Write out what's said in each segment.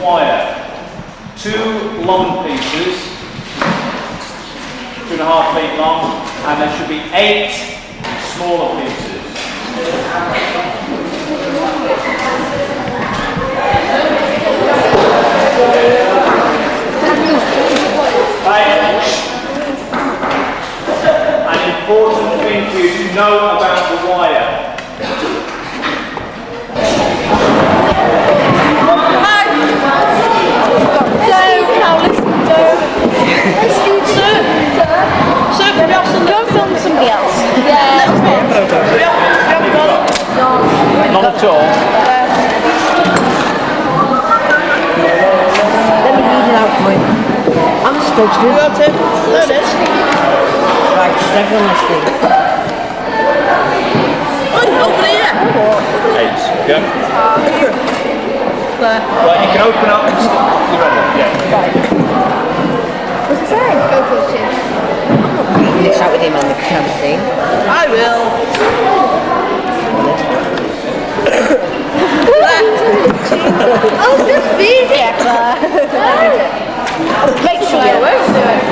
wire. 2 long pieces, 2.5 feet long, and there should be 8 smaller pieces. 5. An important thing for you to know about the wire. Don't film somebody else. Not at all. Let me read it out for you. I'm supposed to. You got to. There it is. Right, is everyone listening? Open it yet? 8. Yeah. There. Well, you can open up and you're ready. Yeah. What's it say? Go for it, Jim. I'm not reading this out with him on the camera thing. I will. Oh, just read it. Make sure you won't do it.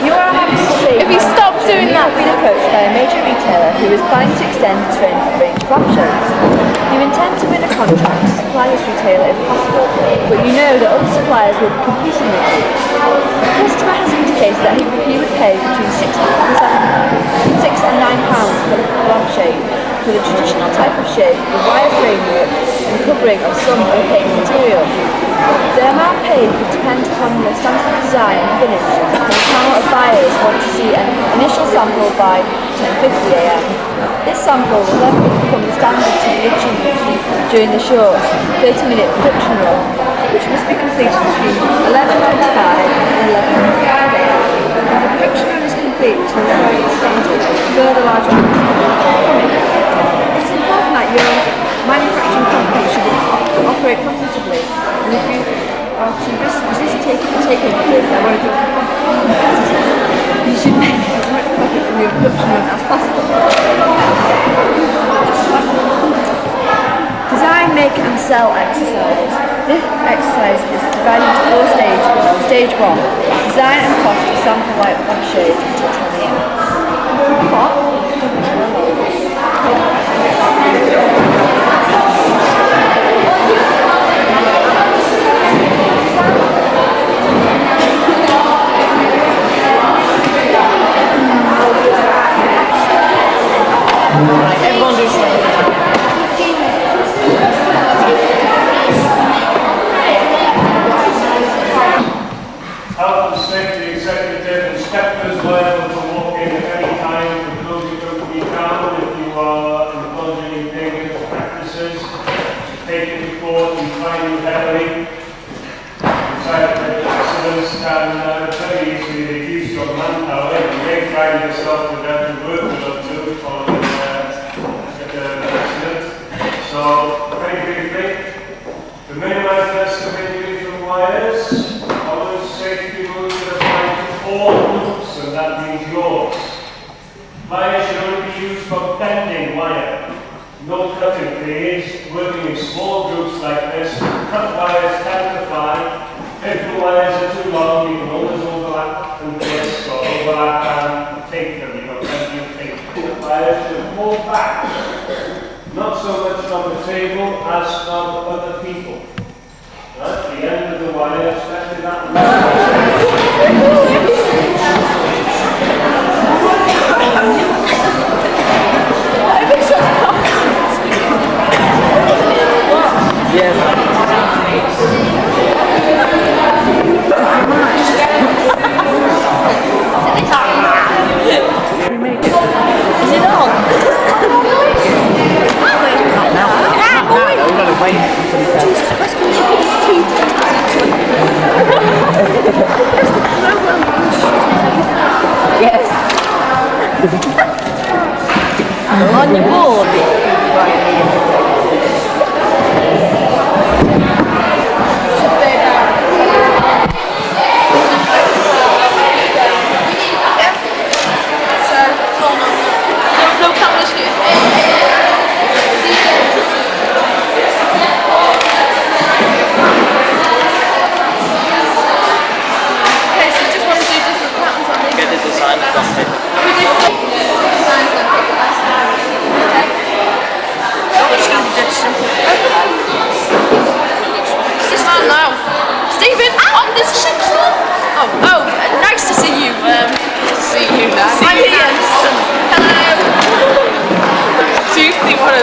You are happy to see. If you stop doing that, we've been approached by a major retailer who is planning to extend its range of lampshades. You intend to win a contract to supply this retailer if possible, but you know that other suppliers will be competing with you. The customer has indicated that he would pay between £6 and £9 for the lampshade for the traditional type of shade with wire framework and covering of some opaque material. The amount paid would depend upon the standard design and finish, and the amount of buyers want to see an initial sample by 10:50 AM. This sample will then become the standard to be achieved during the short 30-minute production run, which must be completed between 11:25 and 11:55 AM. When the production run is complete to the required standard, further large amounts will be forthcoming. It's important that your manufacturing company should operate profitably, and if you are to resist taking place by one of your competitors, you should make as much profit from your production run as possible. Design, make and sell exercise. This exercise is divided into 4 stages. Stage 1, design and cost a sample light lampshade until 10 AM. What? Everyone do something. Health and safety executive inspectors liable to walk in at any time to close your company down if you are indulging in dangerous practices. Take a report and fine you heavily. Side accidents can very easily reduce your manpower. You may find yourself without a worker or two following an accident. So, very briefly, to minimize the risk of injury from wires, safety rules that apply to all groups, and that means yours. Wires should only be used for bending wire. No cutting, please. Working in small groups like this, cut wires 10 to 5. If the wires are too long, you can always overlap and twist, or overlap and take them. You've got plenty of tape. The wires should pull back, not so much from the table as from other people. At the end of the wire, especially that On your board. No cameras here. you now. I'm here. Hello. Do you think what is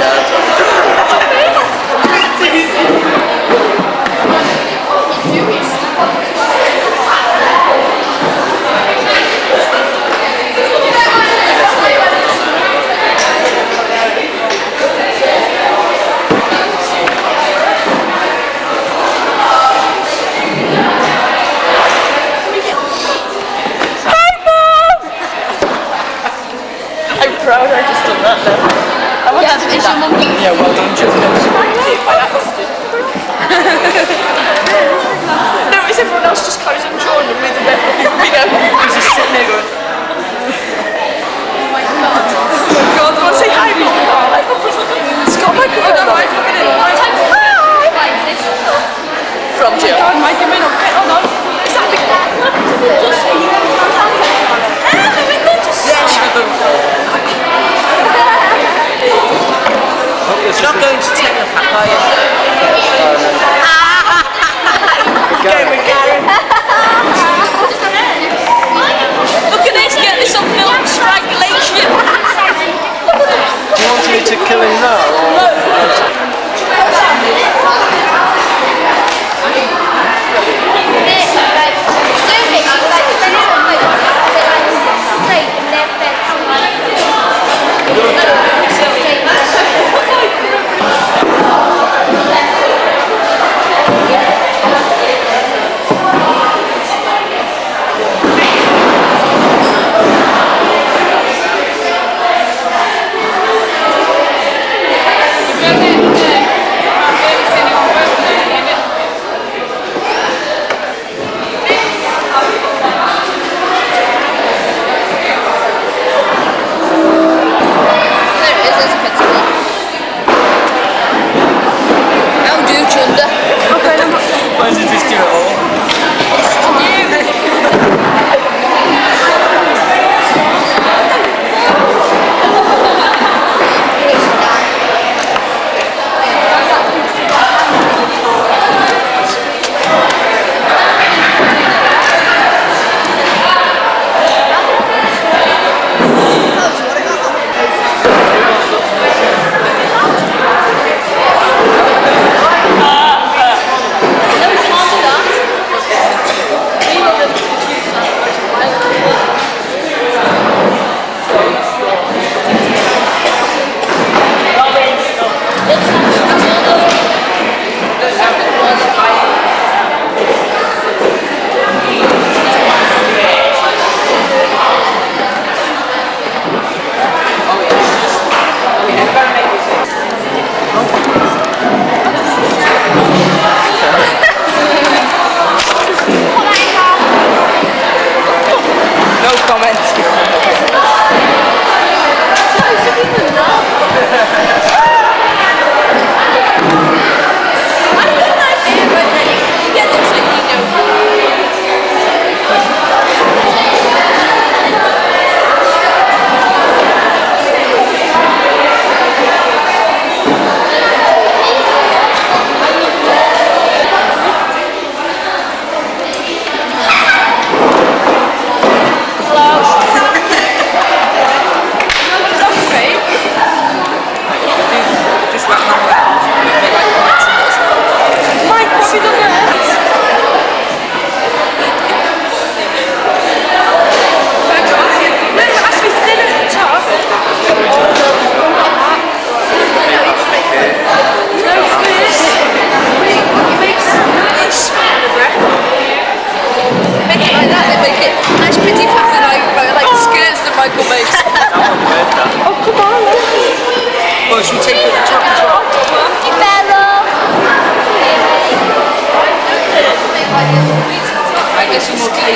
I'm proud I just done that now. I want to do that. Yeah, well done, no, it's everyone else just carries on drawing and with the best looking video. He's just sitting there going, oh my god, do you want to say hi, Mom? It's got a microphone on it. From Jill. Oh my god, Mike, you may not fit on. Is that big? You're not going to take the pack, are you? Going with Garen. Look at this, get this on film, strangulation. Do you want me to kill him now? Why does it just do it all? No comment. Michael makes. Oh, come on. Well, should we take it to the top as well? I guess you will take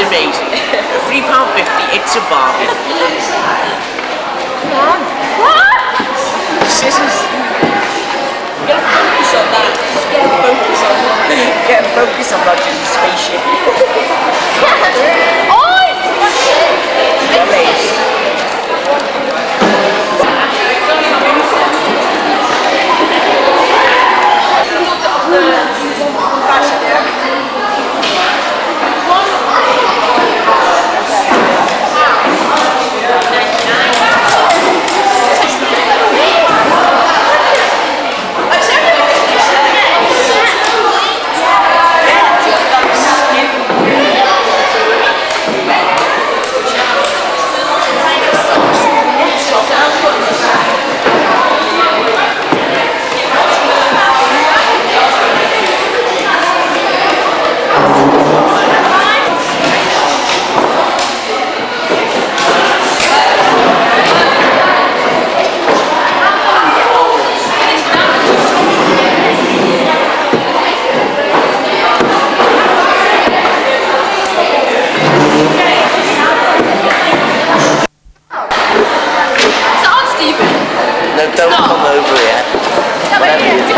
amazing. £3.50, it's a bargain. Come on. Scissors. Get a focus on that. Just get a focus on that. Get a focus on Roger's spaceship. No, don't come over here. Whatever you do.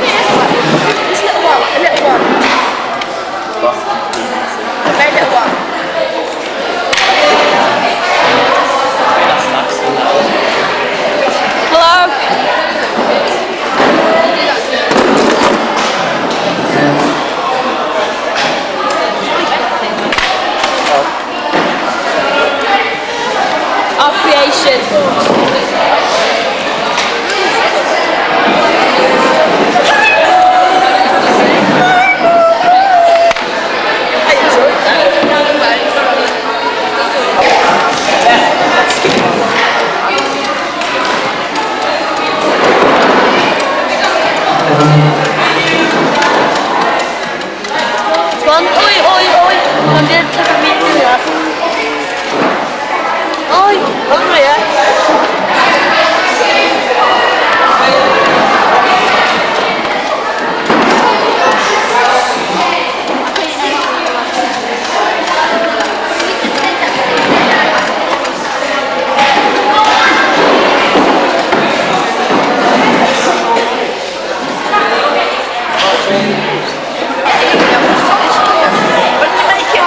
This little one, a little one. A very little one. Hello? Our creation. One, oi, oi, oi. I'm going to take a video of that. Oi, over here.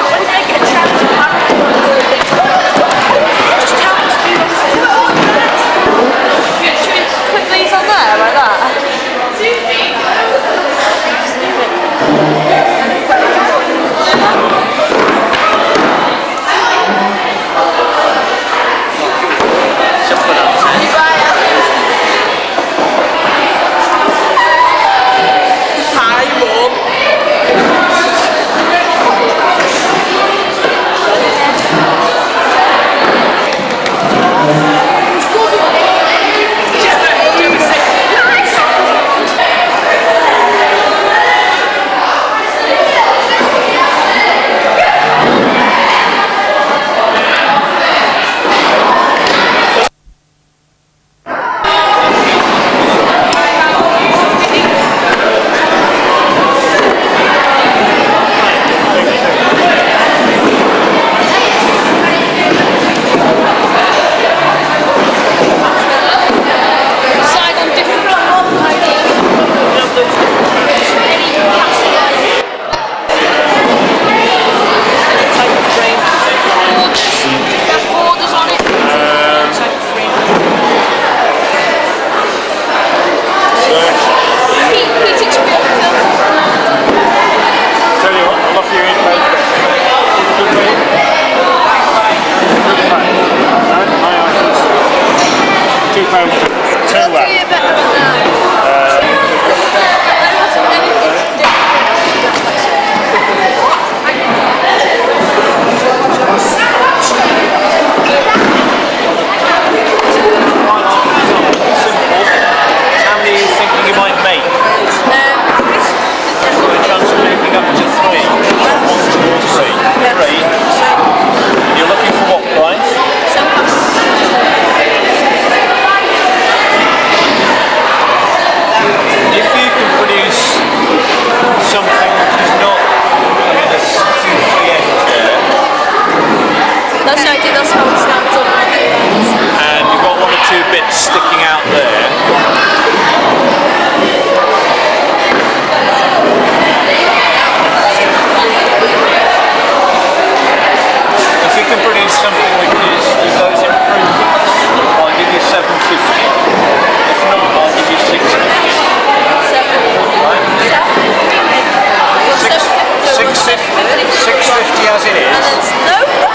When you make it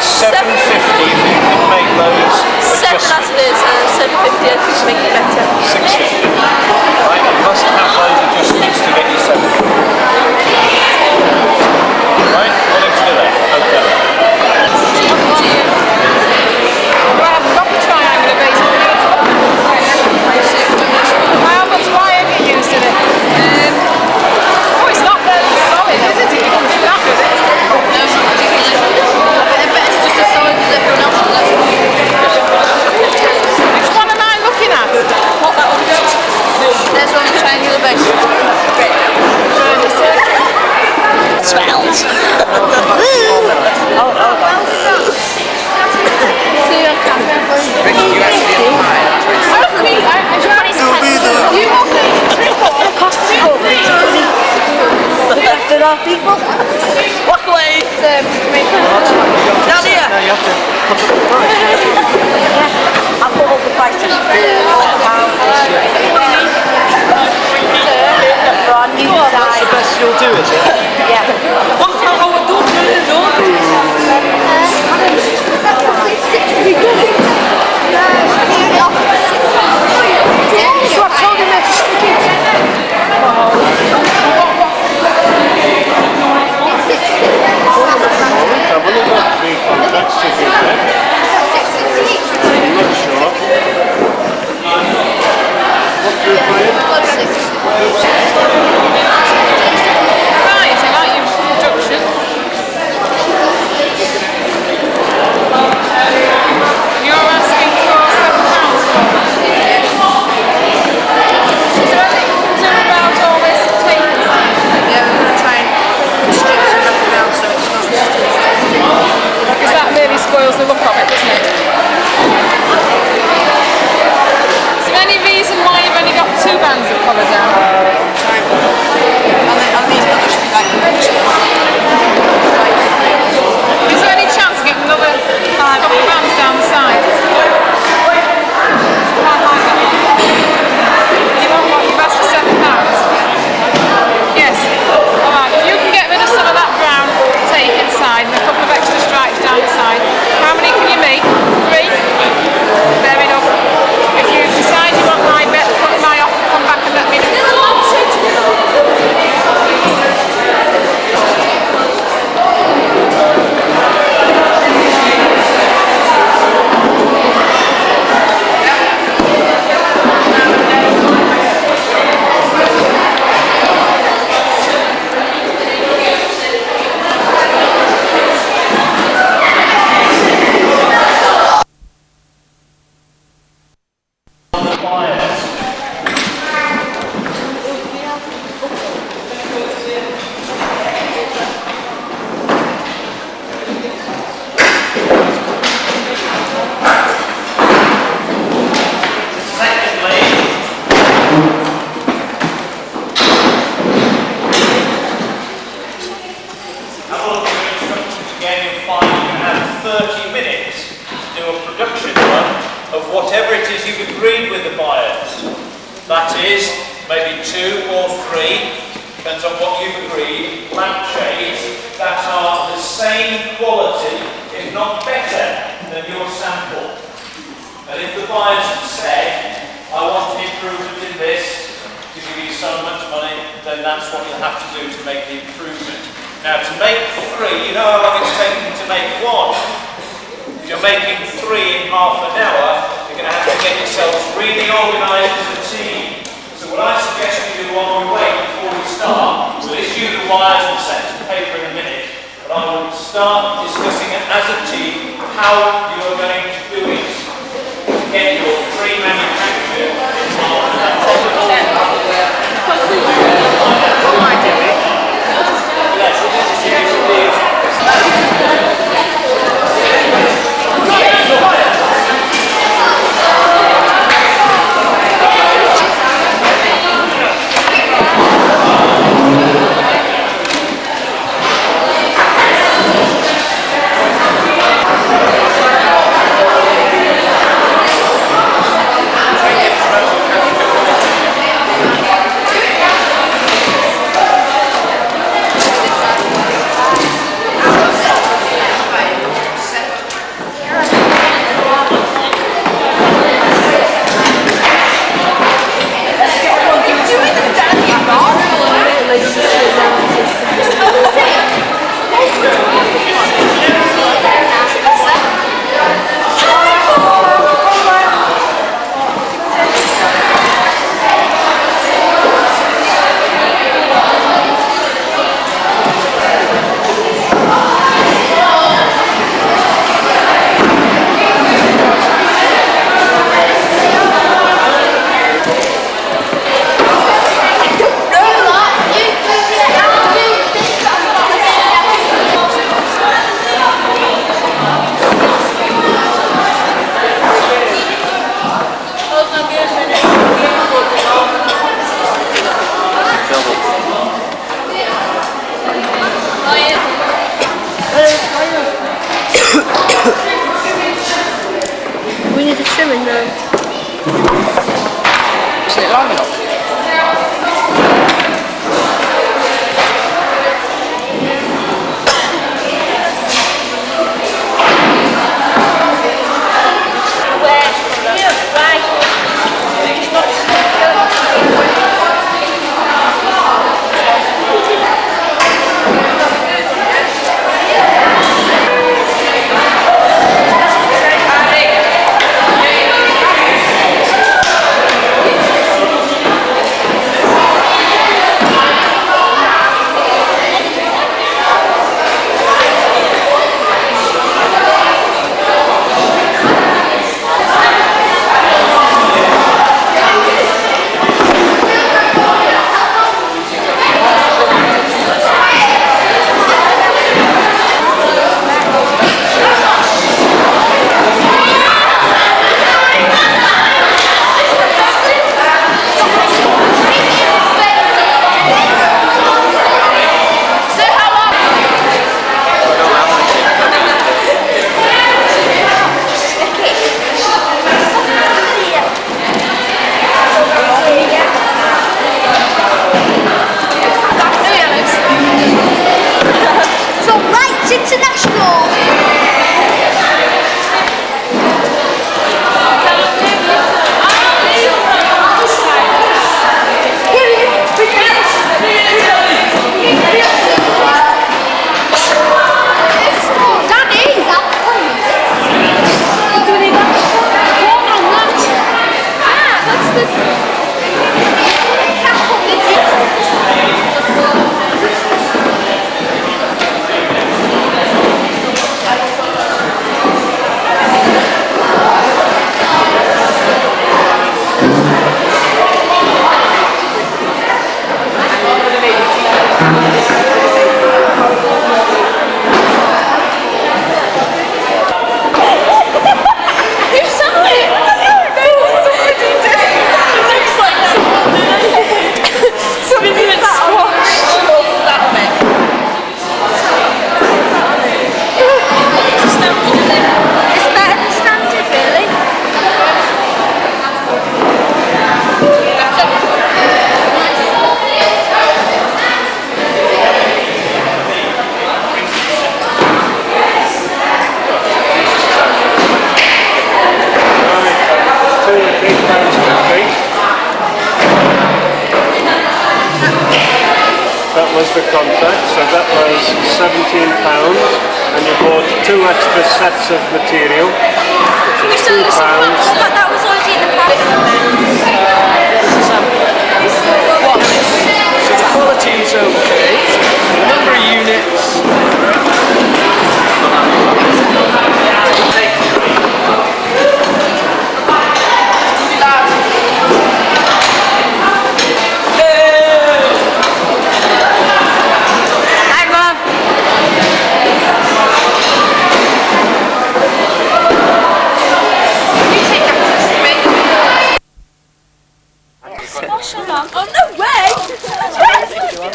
750 if you can make those 7 as adjustments. it is, 750 I think to make it better. 650. Right, you must have those adjustments to get you 750. Right, willing to do that? Okay. Well, I haven't got the triangular base. How much wire have you used in it? Oh, it's not very solid, is it? You can do that with it. Which one am I looking at? What that one goes? There's one triangular base. Smells. See you on camera. You actually in the fire. After our people. Walk away. Down here. Now you have to put up the price. I put up the prices. Brand new That's size. the best you'll do, is it? Yeah. So I told him how to stick it. I've only got 3 contracts to give them. I'm not sure. What group are you? Right, I like your introduction. You're asking for £7 for that. Is there anything you can do about all this tape inside? Yeah, we're going to try and strip some of it around so it's not Because that really spoils the look of it, doesn't it? Is there any reason why you've only got 2 bands of colour down? and these will just be like Is there any chance of getting another 5 bands down the side? Quite like that. You want what? You've asked for £7? Yes. Alright, if you can get rid of some of that brown tape inside and a couple of extra stripes down the side, how many can you make? 3? Fair enough. If you decide you want my bet, cut my off, come back and let me know. Have a look at your instructions again, you'll find you can have 30 minutes to do a production run of whatever it is you've agreed with the buyers. That is, maybe 2 or 3, depends on what you've agreed, lampshades that are the same quality, if not better, than your sample. And if the buyers have said, I want an improvement in this, to give you so much money, then that's what you'll have to do to make the improvement. Now to make 3, you know how long it's taking to make 1? If you're making 3 in half an hour, you're going to have to get yourselves really organised as a team. So what I suggest we do while we wait before we start, we'll issue the wires and sets of paper in a minute, but I will start discussing it as a team how you are going to do it to get your 3 manufactured in half an hour. contract, so that was £17, and you bought 2 extra sets of material, which is £2. That was already in the pack. So the quality is okay. The number of units. Hi, Mum. You take that to me. Squash her, Mum. Oh, no way!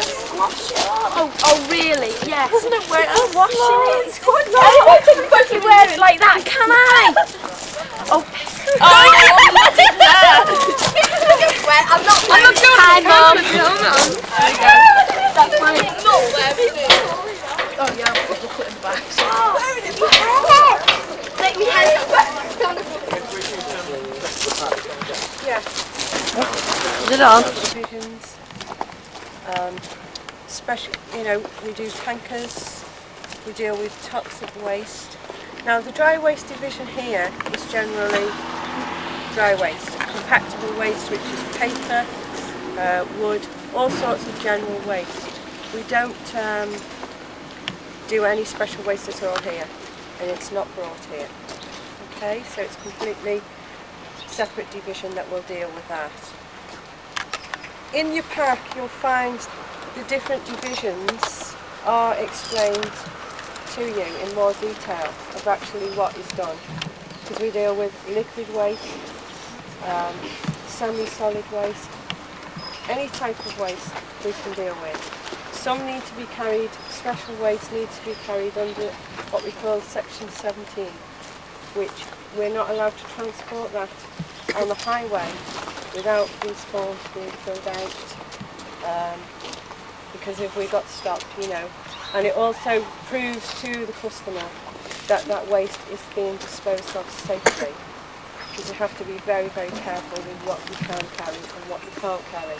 Squash it. Oh, really? Yes. No way. I'm washing it. I can't fucking wear it like that, can I? Oh, look at that. I'm not wearing it. Hi, Mum. That's fine. I'm not wearing it. Oh yeah, I'll put it in the back. Let me have Is it on? Divisions. Special, we do tankers. We deal with toxic waste. Now the dry waste division here is generally dry waste, compactable waste, which is paper, wood, all sorts of general waste. We don't do any special waste at all here, and it's not brought here. Okay, so it's completely separate division that will deal with that. In your pack you'll find the different divisions are explained to you in more detail of actually what is done, because we deal with liquid waste, semi-solid waste, any type of waste we can deal with. Some need to be carried, special waste needs to be carried under what we call section 17, which we're not allowed to transport that on the highway without these forms being filled out, because if we got stopped, and it also proves to the customer that that waste is being disposed of safely, because you have to be very, very careful with what you can carry and what you can't carry.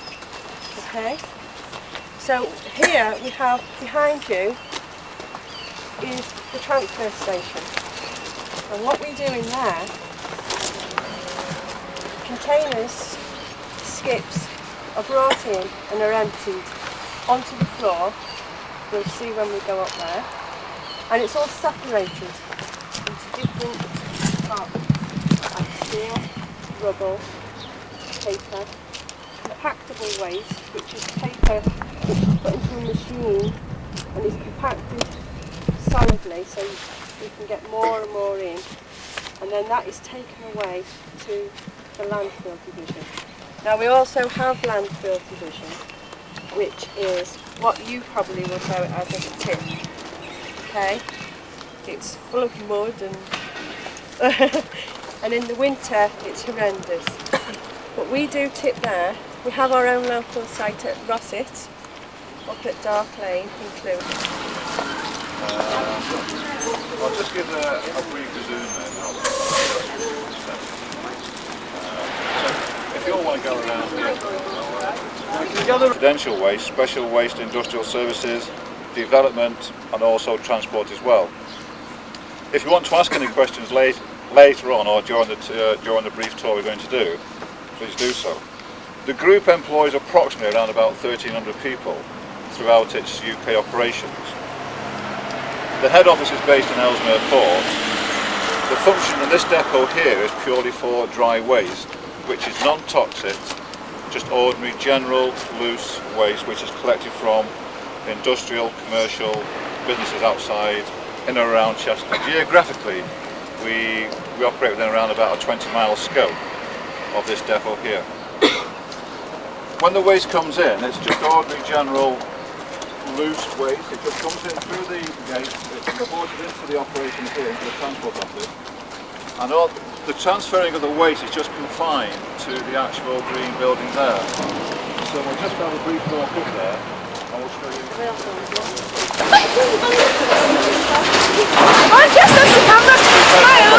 Okay? So here we have behind you is the transfer station, and what we do in there, containers, skips are brought in and are emptied onto the floor. We'll see when we go up there, and it's all separated into different parts, like steel, rubble, paper, compactable waste, which is paper which is put into a machine and is compacted solidly so you can get more and more in, and then that is taken away to the landfill division. Now we also have landfill division, which is what you probably would know it as a tip. Okay? It's full of mud and in the winter it's horrendous. But we do tip there. We have our own landfill site at Rossett, up at Dark Lane in Clue. I'll just give a brief zoom in. So if you all want to go around here, residential waste, special waste, industrial services, development, and also transport as well. If you want to ask any questions later on or during the brief tour we're going to do, please do so. The group employs approximately around about 1,300 people throughout its UK operations. The head office is based in Ellesmere Port. The function in this depot here is purely for dry waste, which is non-toxic, just ordinary general loose waste which is collected from industrial, commercial businesses outside in and around Chester. Geographically, we operate within around about a 20-mile scope of this depot here. When the waste comes in, it's just ordinary general loose waste. It just comes in through the gate, it's reported into the operation here, into the transport office, and all the transferring of the waste is just confined to the actual green building there. So we'll just have a brief walk up there, and we'll show you. I guess that's the camera. Smile.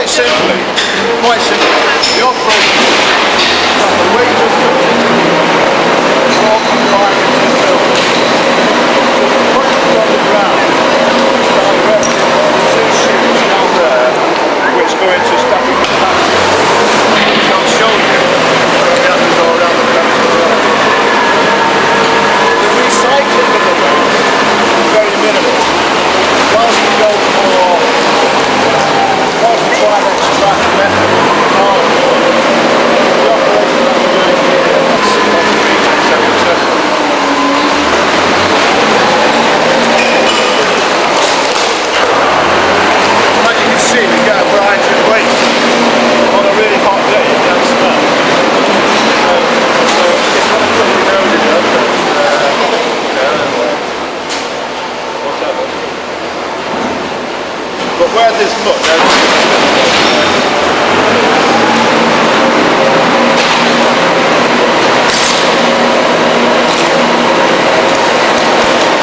quite simply, the operation is the weight of walking right into the film. So the point is on the ground, directed on the two shoots down there, which go into static capacity. I'll show you as we go around the premise. The recycling of the waste is very minimal. Whilst we go for, whilst we try and extract method from the cardboard, the operation that we're doing here, that's been successful. As you can see, we get a variety of waste. On a really hot day, you can smell. So it's not putting your nose in it, whatever. But where there's mud,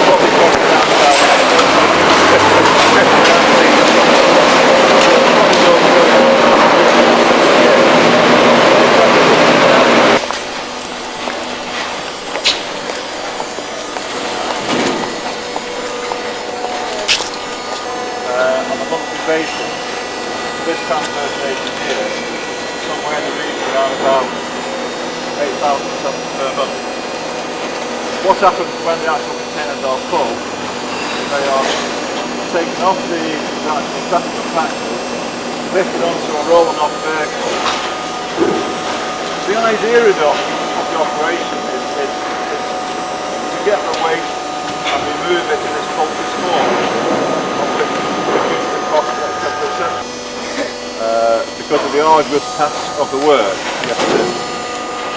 what we call it now, basis, this transfer station here, somewhere in the region around about 8,000 tons per month. What happens when the actual containers are full, they are taken off the static compactors, lifted onto a rolling off vehicle. The idea of the operation is to get the waste and remove it in its pulpy form, reduce the cost, etc. Because of the arduous task of the work, yes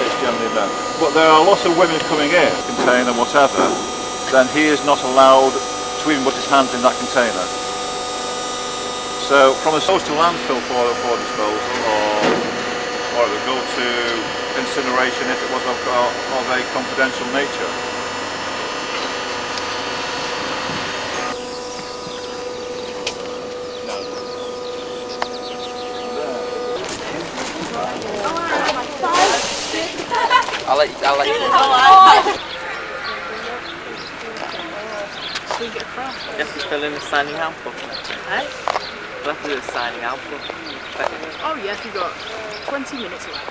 it's generally done. But there are lots of women coming in, container, whatever, then he is not allowed to even put his hands in that container. So from a source to landfill for disposal, or it would go to incineration if it was of a confidential nature. I'll let you. You have to fill in the signing out book. Eh? You have to do the signing out book. Oh yes, we've got 20 minutes left.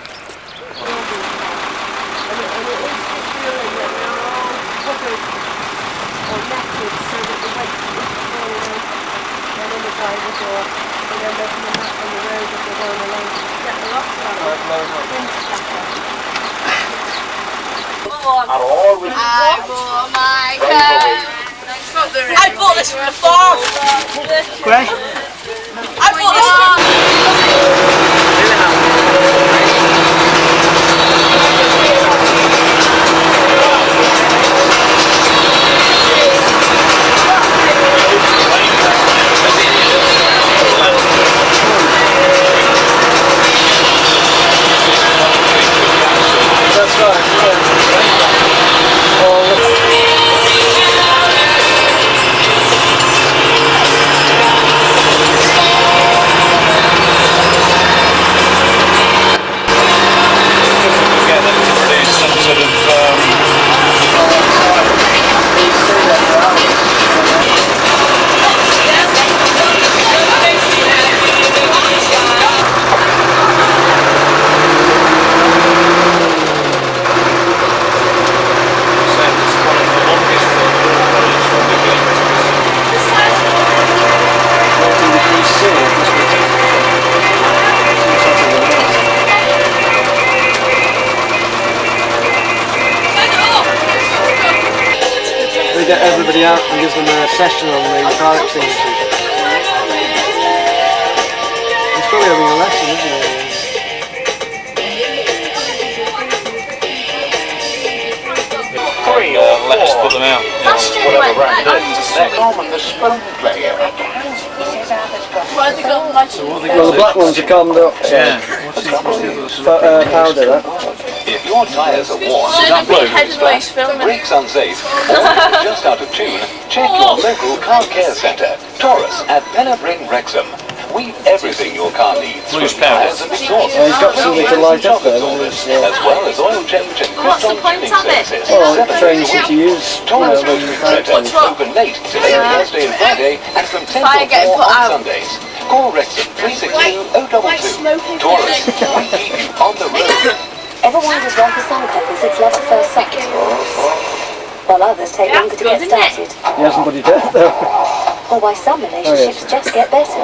And it is feeling that they're all covered or netted so that the weight is falling then in the driver's door and then making a map on the road as they're going along to get the lock on. I bought this from the farm. Great. I bought this from We get everybody out and give them a session on the fire extinguishers. It's probably having a lesson, isn't it? Let us put them out. Whatever round it is. Well, the black ones are calmed up. Yeah. Powder, that. If your tyres are worn, brakes unsafe, or just out of tune, check your local car care centre. Taurus at Penabring Wrexham. We've everything your car needs. Bruce Powers. And exhaust. He's got something to light up there. As well as oil change and What's the point of it? Well, it trains you to use. Thomas Motor Centre, open late today, Thursday and Friday, and from 10 till 4 on Sundays. Call Wrexham 362 022. Taurus, we keep you on the road. Everyone has gone for some couples, it's love at first sight. While others take longer to get started. He hasn't got it death though. Or why some relationships just get better.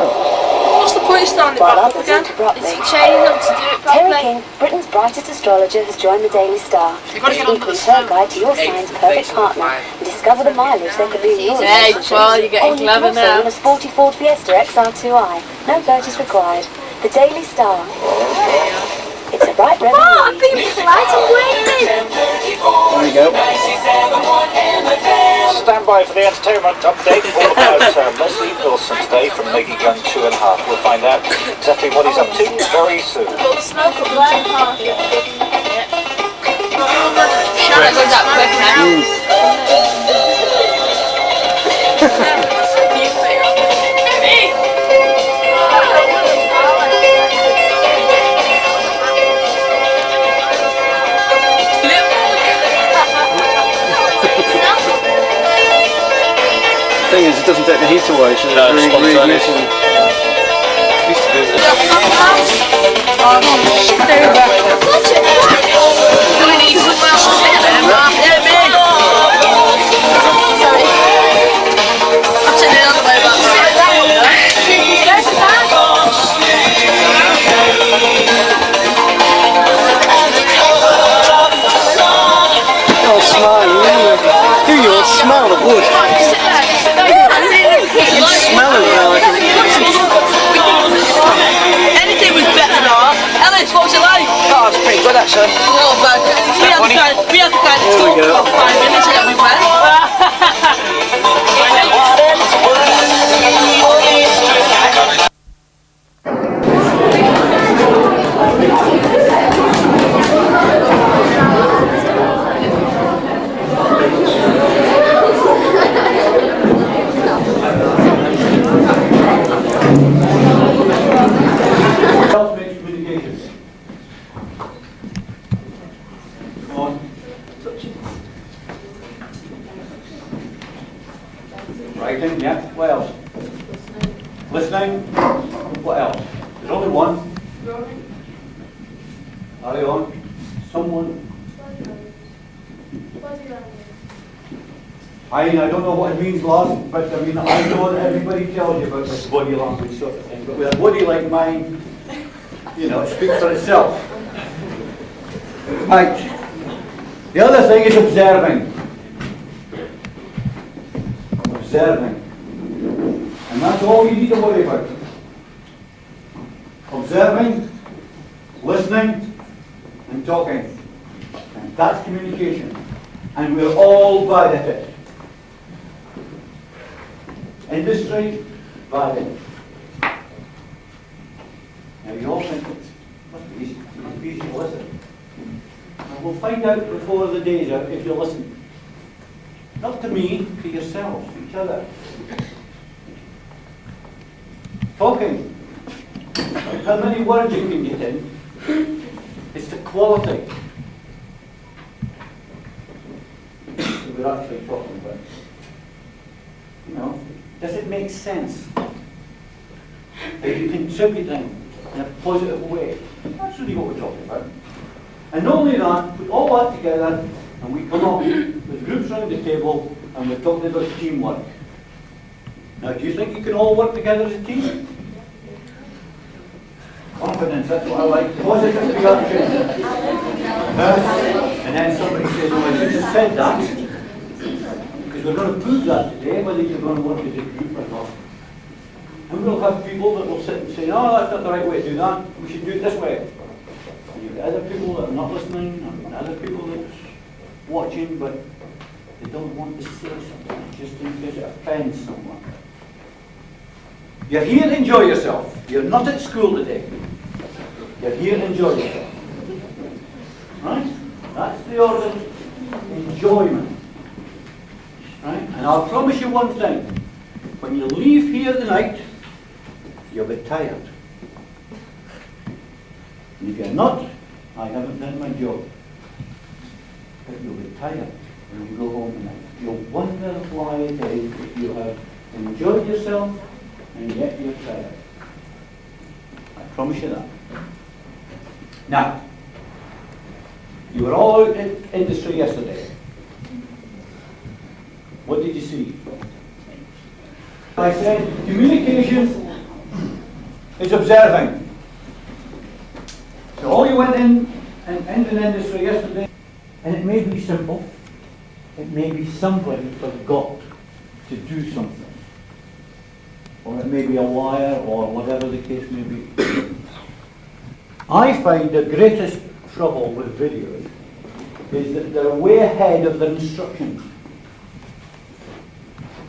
What's the point of standing While back up others again? abruptly. Training them to do it Terry properly. King, Britain's brightest astrologer, has joined the Daily Star. gotta get on with Include the her guide to your sign's perfect partner and discover the mileage there could be in your Hey, relationship. well, you're getting Or you can clever also now. win a sporty Ford Fiesta XR2i. No purchase required. The Daily Star. It's a bright red. Oh, I'm being polite and waiting. There we go. Stand by for the entertainment update all about Leslie Wilson today from Making Young 2.5. We'll find out exactly what he's up to very soon. Pull the smoke up there. That goes up quick now. The thing is, it doesn't take the heat away, so No, it's it's really spontaneous. easy. Used to do this. We need someone else to sit there. Yeah, me. Sorry. I'm sitting on the way back. Oh, smile, do you smell the wood? Smell it now. Anything was better now. Ellis, what was it like? Oh, it was pretty good actually. Not bad. We had to kind of talk for about 5 minutes and then we went. Self-made communication. Come on. Writing, yeah. What else? Listening. What else? There's only one. Carry on. Someone. I don't know what it means, Lars, but I mean, I know that everybody tells you about this body language sort of thing, but with a body like mine, you know, it speaks for itself. Right. The other thing is observing. Observing. And that's all you need to worry about. Observing, listening, and talking. And that's communication. And we're all bad at it. Industry, bad at it. Now you all think it must be easy. It must be easy to listen. And we'll find out before the day's out if you listen. Not to me, to yourselves, to each other. Talking. How many words you can get in. It's the quality that we're actually talking about. You know, does it make sense? Are you contributing in a positive way? That's really what we're talking about. And not only that, put all that together and we come up with groups around the table and we're talking about teamwork. Now, do you think you can all work together as a team? Confidence, that's what I like. Positive reaction. And then somebody says, well, I just said that. Because we're going to prove that today, whether you're going to work as a group or not. And we'll have people that will sit and say, no, that's not the right way to do that. We should do it this way. And you've got other people that are not listening, and other people that's watching, but they don't want to say something, just in case it offends someone. You're here to enjoy yourself. You're not at school today. You're here to enjoy yourself. Right? That's the order. Enjoyment. Right? And I'll promise you one thing. When you leave here tonight, you'll get tired. And if you're not, I haven't done my job. But you'll get tired when you go home tonight. You'll wonder why it is that you have enjoyed yourself and yet you're tired. I promise you that. Now, you were all out in industry yesterday. What did you see? I said communication is observing. So all you went in and into an industry yesterday, and it may be simple. It may be somebody forgot to do something. Or it may be a wire or whatever the case may be. I find the greatest trouble with videos is that they're way ahead of the instructions.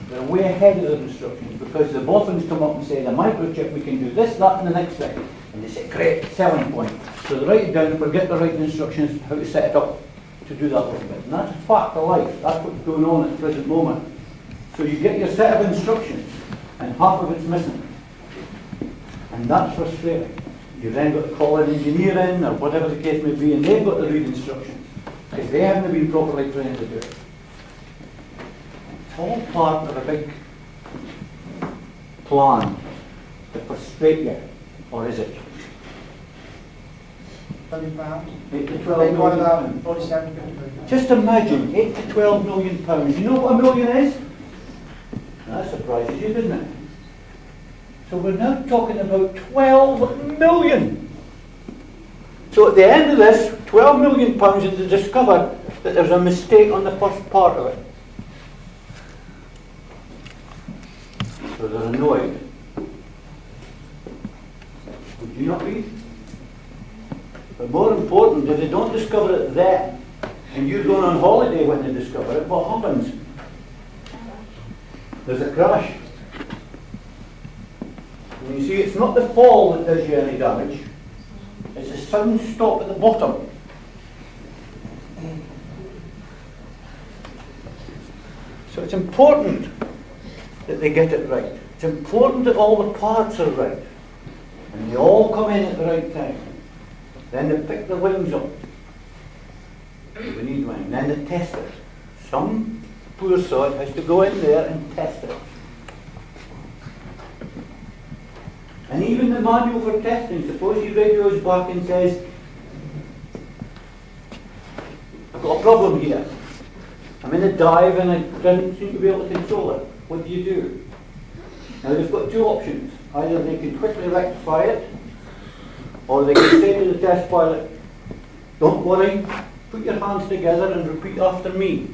They're way ahead of the instructions because the boffins come up and say, the microchip, we can do this, that and the next thing. And they say, great, selling point. So they write it down and forget to write the instructions how to set it up to do that little bit. And that's a fact of life. That's what's going on at the present moment. So you get your set of instructions and half of it's missing. And that's frustrating. You then got to call an engineer in or whatever the case may be, and they've got to read instructions because they haven't been properly trained to do it. It's all part of a big plan to frustrate you, or is it? £20. 8 to 12 million. 47. Just imagine 8 to 12 million pounds. You know what a million is? That surprises you, doesn't it? So we're now talking about 12 million. So at the end of this, 12 million pounds, and they discover that there's a mistake on the first part of it. So they're annoyed. Would you not be? But more important, if they don't discover it then, and you're going on holiday when they discover it, what happens? There's a crash. And you see, it's not the fall that does you any damage, it's a sudden stop at the bottom. So it's important that they get it right. It's important that all the parts are right. And they all come in at the right time. Then they pick the wings up. We need wings. Then they test it. Some poor sod has to go in there and test it. And even the manual for testing, suppose he radios back and says, I've got a problem here. I'm in a dive and I don't seem to be able to control it. What do you do? Now they've got two options. Either they can quickly rectify it, or they can say to the test pilot, don't worry, put your hands together and repeat after me.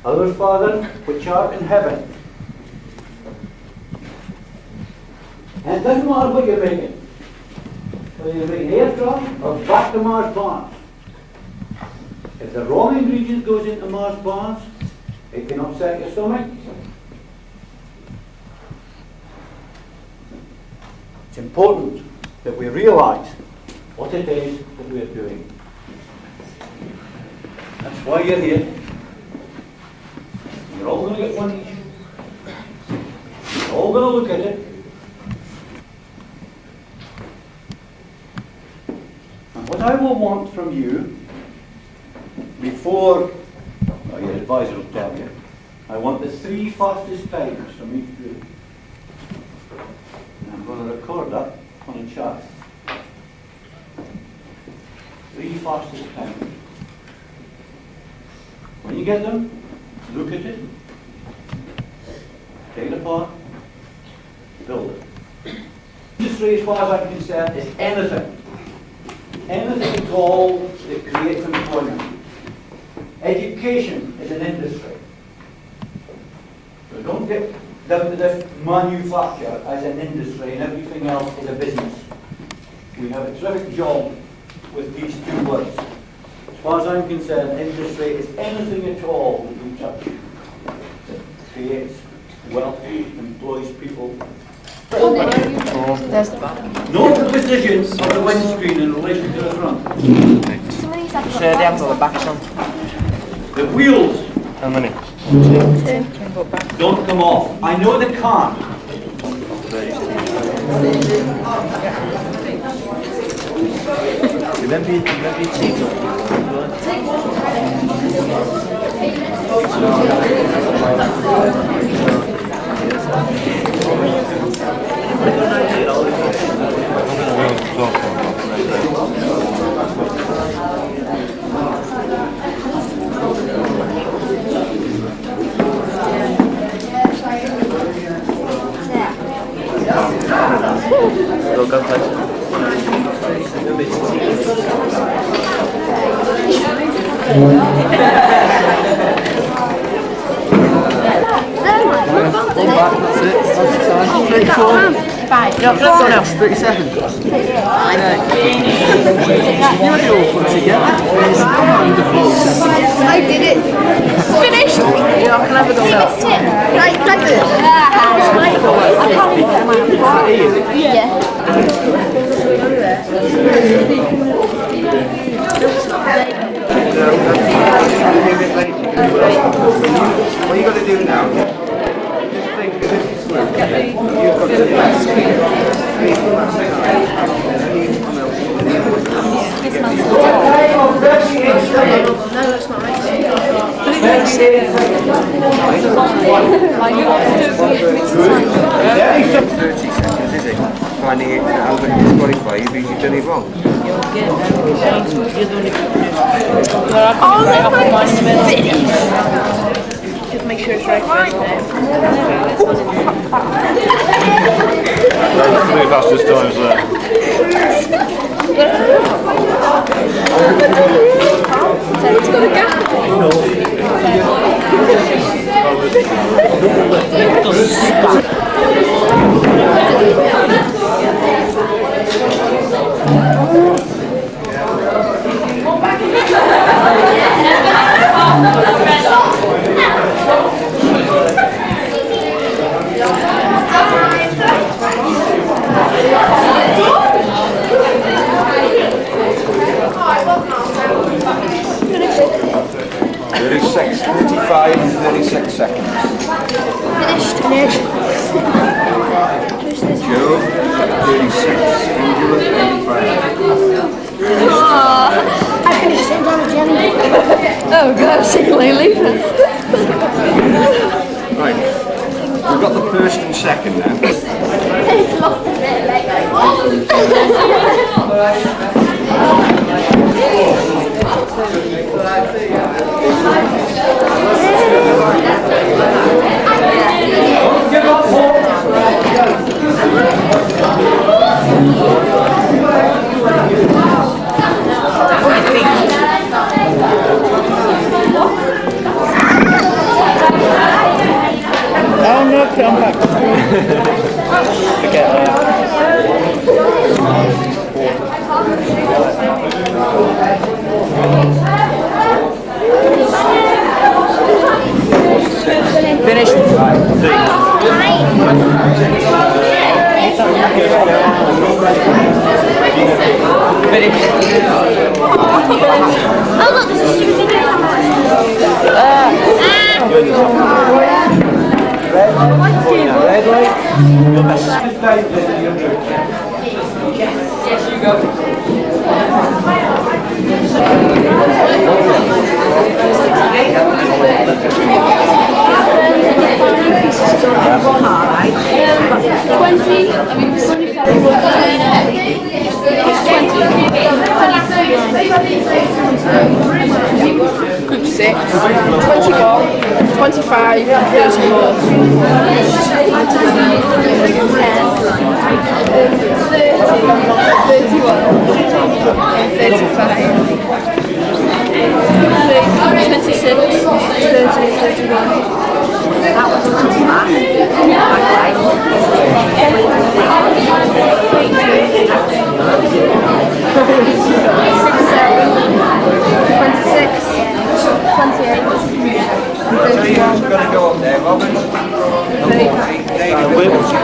Our Father, which art in heaven. And it doesn't matter what you're making. Whether you're making aircraft or back to Mars bars. If the wrong ingredient goes into Mars bars, it can upset your stomach. It's important that we realise what it is that we're doing. That's why you're here. You're all going to get one each. You're all going to look at it. And what I will want from you, before, well, your advisor will tell you, I want the 3 fastest times from each group. And I'm going to record that on a chart. 3 fastest times. When you get them, look at it, take it apart, build it. Industry, as far as I'm concerned, is anything. Anything at all that creates employment. Education is an industry. So don't get down to this manufacture as an industry and everything else is a business. We have a terrific job with these 2 words. As far as I'm concerned, industry is anything at all that we touch that creates wealth, employs people. No precision of the windscreen in relation to the front. Sure, they haven't got the back on. The wheels How many? don't come off. I know they can't. Remember your team. No, let's go now. 30 seconds. You and you all put together. I did it. Finished. Yeah, I can have a go now. Right, that's it. What you got to do now? Just think, this is slow. You've got to do No, that's not right. 30 seconds, is it? Finding it out when you disqualify you because you've done it wrong. Just make sure it's right first time. 3 fastest times there. So it's got a gap. Thirty-six, 35 and 36 seconds. Finished. Joe, 36, Angela, 35. I finished the same time as Jenny. Oh god, secretly leaving. Right, we've got the first and second now. It's lost a bit like Oh no, come back. Okay. Finished. oh look, there's a stupid video. Red light. Your best. Yes, you go. Good 6, 24, 25, 34.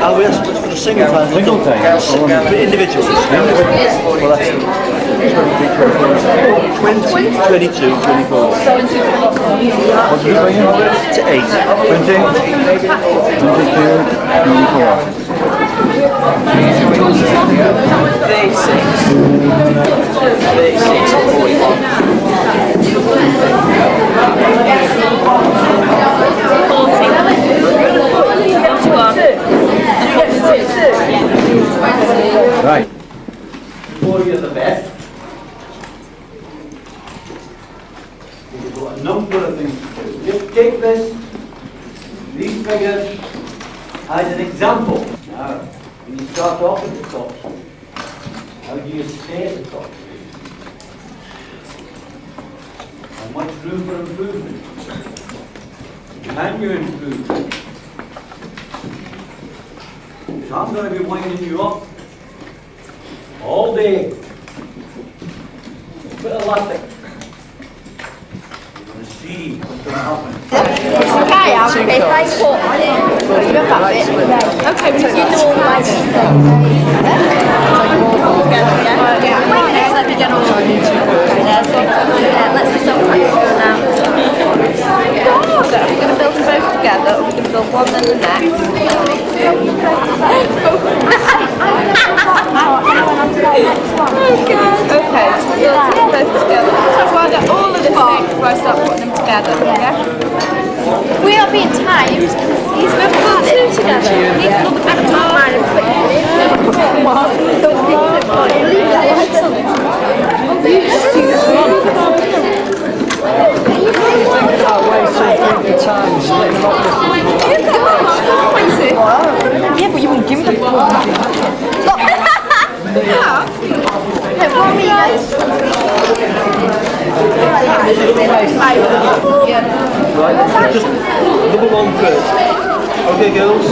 Are we asking for the single time? Single time. For individuals. Well, that's 20, 22, 24. What did you bring in? To 8. 20, 22, 24. Right. Before you're the best, you've got a number of things to do. Just take these figures as an example. Now, when you start off at the top, how do you stay at the top? How much room for improvement? Can you improve? Because I'm going to be winding you up all day. Bit of elastic. You're going to see what's going to happen. Okay, if I put okay, we can do all my things. Let me get all let's just stop practicing now. Are we going to build them both together, or are we going to build one then the next? Okay, so we'll build them both together. So I'll get all of this thing before I start putting them together, yeah? We are being timed. He's going to put two together. We need to put the back to mine and click yeah, but you won't give me the Right, just number one first. Okay, girls.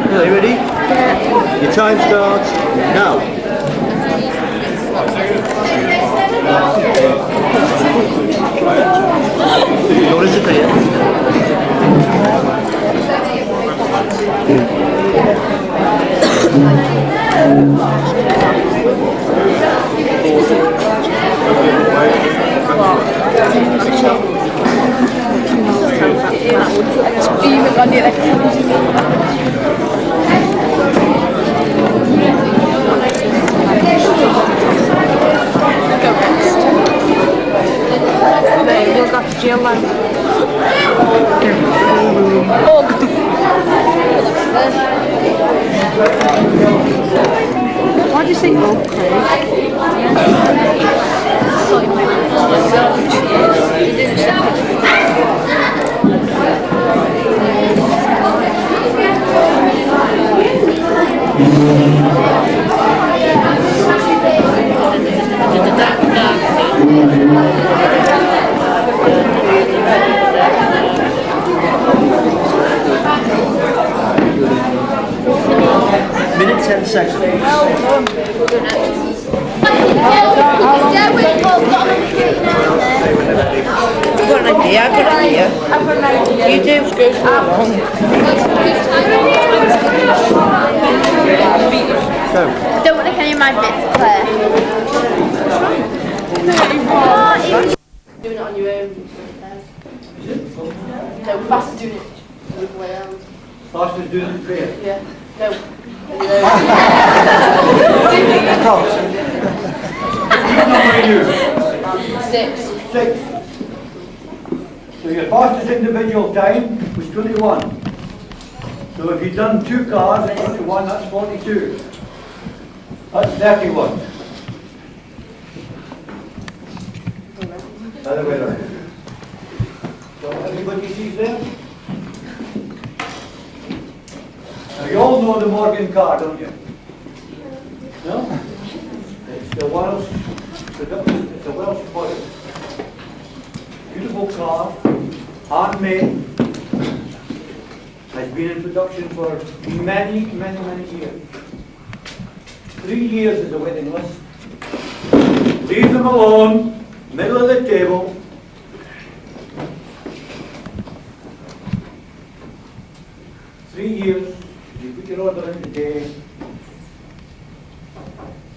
Are you ready? Yeah. Your time starts now. Don't interfere. Even on the electricity. We'll go to jail line. Why do you say Minute 10 seconds. I've got an idea. You do. I don't want to carry my bits, Claire. Doing it on your own. No, faster doing it with my own. Faster doing it fair. Yeah. No. Six. 6. So your fastest individual time was 21. So if you've done 2 cars at 21, that's 42. That's 31. Other way around. So everybody sees there? Now you all know the Morgan car, don't you? No? It's the Welsh production, it's a Welsh product. Beautiful car, handmade, has been in production for many, many, many years. 3 years is the waiting list. Leave them alone, middle of the table. Years, if you put your order in today,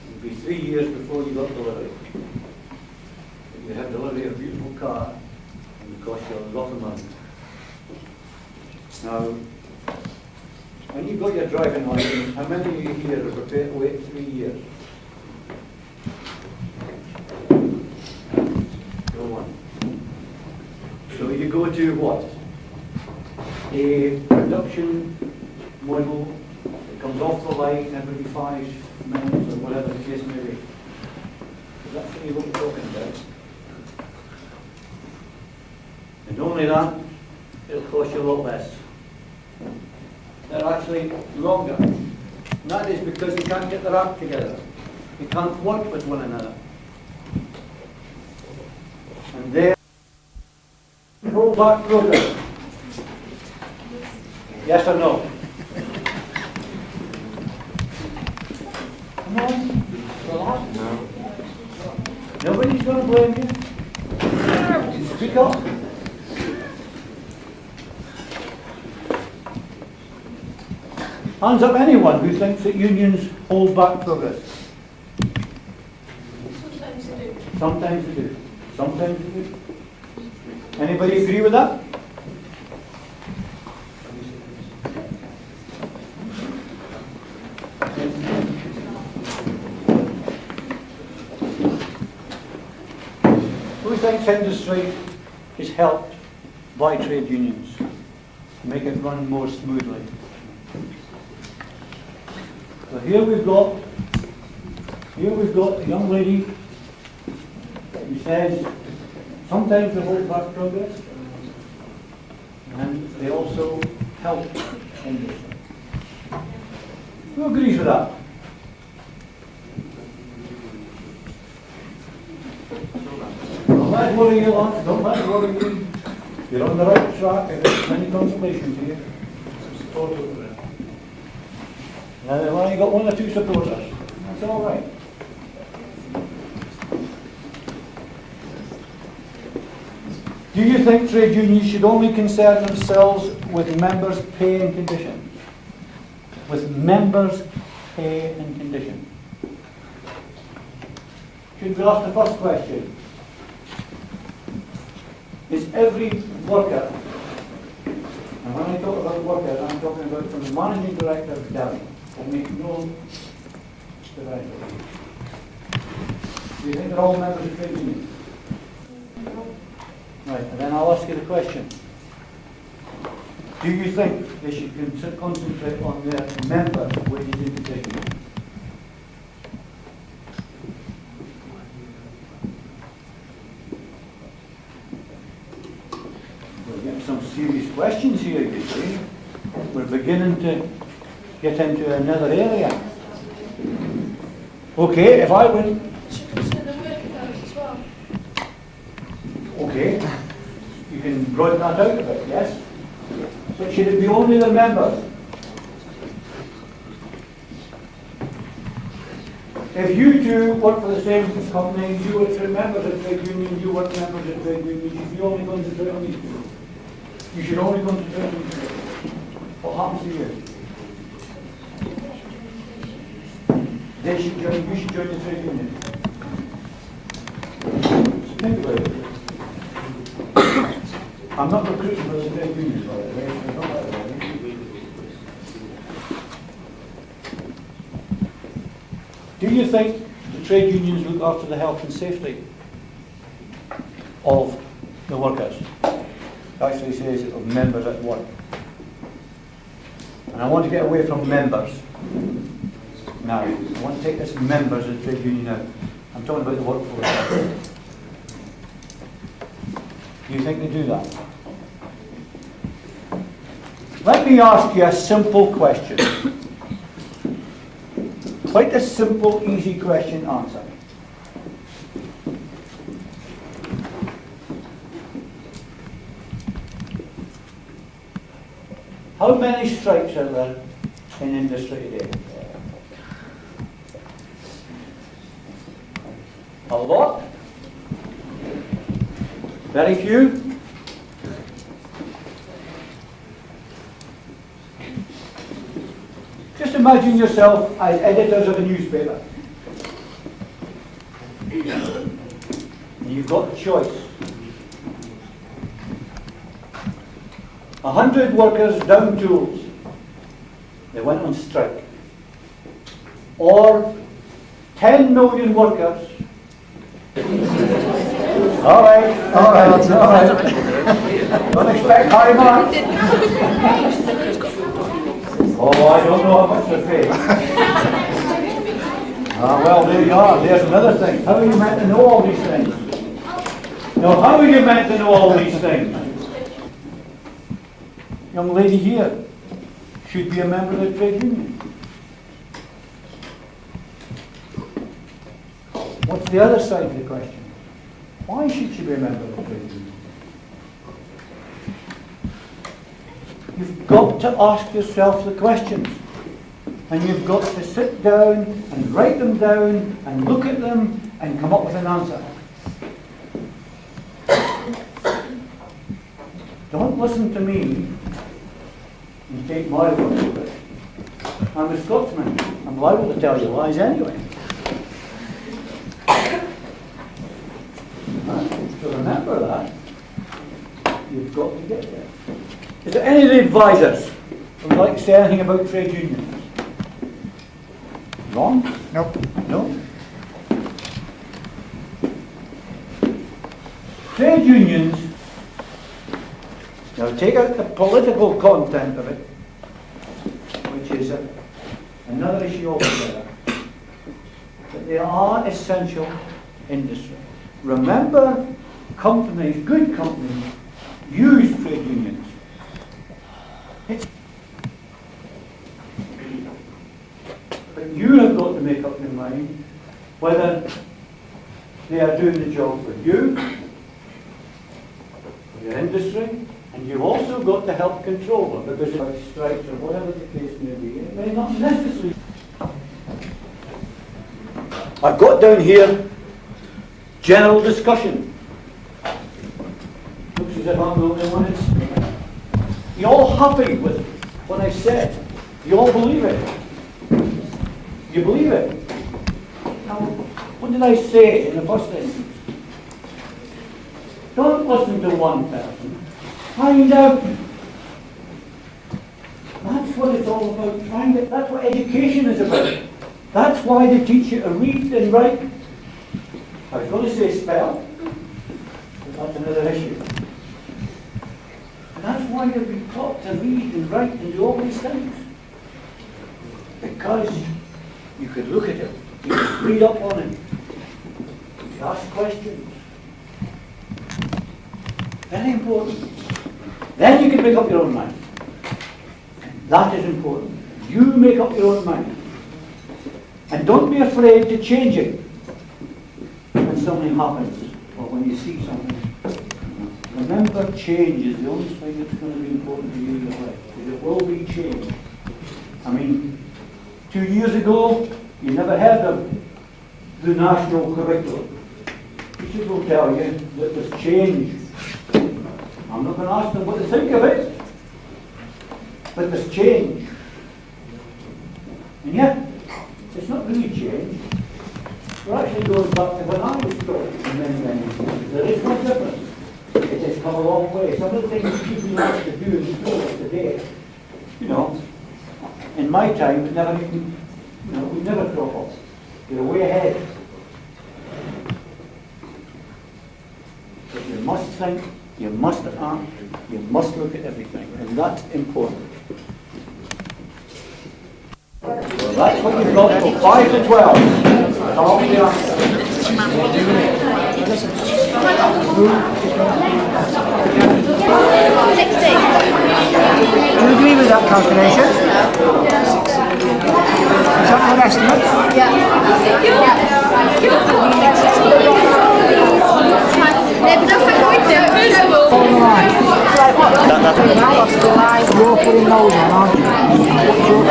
it'll be 3 years before you got delivery. You have delivery of a beautiful car, and it costs you a lot of money. Now, when you got your driving license, how many of you here are prepared to wait 3 years? so on. So you go to what? A production model that comes off the line every 5 minutes or whatever the case may be. Is that what you're talking about? And only that, it'll cost you a lot less. They're actually longer. And that is because they can't get their act together. They can't work with one another. And they're rollback progress. Yes or no? Come on. Relax. No. Nobody's going to blame you. Speak up. Hands up anyone who thinks that unions hold back progress. Sometimes they do. Sometimes they do. Sometimes they do. Anybody agree with that? Who thinks industry is helped by trade unions to make it run more smoothly? So here we've got a young lady who says sometimes they hold back progress and they also help industry. Who agrees with that? Don't let it worry you, lads. Don't let it worry you. You're on the right track and there's many consolations here. Now, they've only got 1 or 2 supporters. That's all right. Do you think trade unions should only concern themselves with members' pay and condition? With members' pay and condition? Should we ask the first question? Is every worker, and when I talk about workers, I'm talking about from the managing director down, I make no division. Do you think they're all members of trade unions? Right, and then I'll ask you the question. Do you think they should concentrate on their members' wages and conditions? We're getting some serious questions here, you see. We're beginning to get into another area. Okay, if I went... Okay, you can broaden that out a bit, yes? But should it be only the members? If you two work for the same company, you work members of trade union, you work members of trade union, you should only concentrate on these two. You should only concentrate on these two. What happens to you? They should join, you should join the trade union. Think about it. I'm not recruiting for the trade union, by the way. It's not that way. Do you think the trade unions look after the health and safety of the workers? It actually says of members at work. And I want to get away from members now. I want to take this members of the trade union out. I'm talking about the workforce. Do you think they do that? Let me ask you a simple question. Quite a simple, easy question answer. How many strikes are there in industry today? A lot? Very few? Just imagine yourself as editors of a newspaper. You've got a choice. 100 workers down tools. They went on strike. Or 10 million workers All right. Don't expect high marks. Oh, I don't know how much to pay. Well, there you are. There's another thing. How are you meant to know all these things? Now, how are you meant to know all these things? Young lady here should be a member of the trade union. What's the other side of the question? Why should she be a member of the trade union? You've got to ask yourself the questions. And you've got to sit down and write them down and look at them and come up with an answer. Don't listen to me and take my word for it. I'm a Scotsman. I'm liable to tell you lies anyway. So remember that. You've got to get there. Is there any of the advisors who would like to say anything about trade unions? Wrong? Nope. No? Trade unions, now take out the political content of it, which is another issue altogether, but they are essential industry. Remember, companies, good companies, use trade unions. But you have got to make up your mind whether they are doing the job for you, for your industry, and you've also got to help control them, because if strikes or whatever the case may be, it may not necessarily. I've got down here general discussion. Looks as if I'm the only one that's... You all happy with what I said? You all believe it? You believe it? Now, what did I say in the first instance? Don't listen to one person. Find out. That's what it's all about. Find it. That's what education is about. That's why they teach you to read and write. I was going to say spell, but that's another issue. And that's why you'll be taught to read and write and do all these things. Because you could look at it, you could read up on it, you could ask questions. Very important. Then you can make up your own mind. That is important. You make up your own mind. And don't be afraid to change it when something happens or when you see something. Remember, change is the only thing that's going to be important to you in your life. Because it will be change. I mean, 2 years ago, you never heard of the national curriculum. Teachers will tell you that there's change. I'm not going to ask them what they think of it, but there's change. And yet, it's not really change. We're actually going back to when I was taught many years. There is no difference. It has come a long way. Some of the things people like to do in school today, you know, in my time, it never even, you know, we never drop off. You're way ahead. But you must think, you must act, you must look at everything, and that's important. Well, that's what you've got from 5 to 12. Come up with the answer. 60. Do you agree with that calculation? Is that an estimate? All right. Like what? Now what's the line? You're putting those on, aren't you? What's your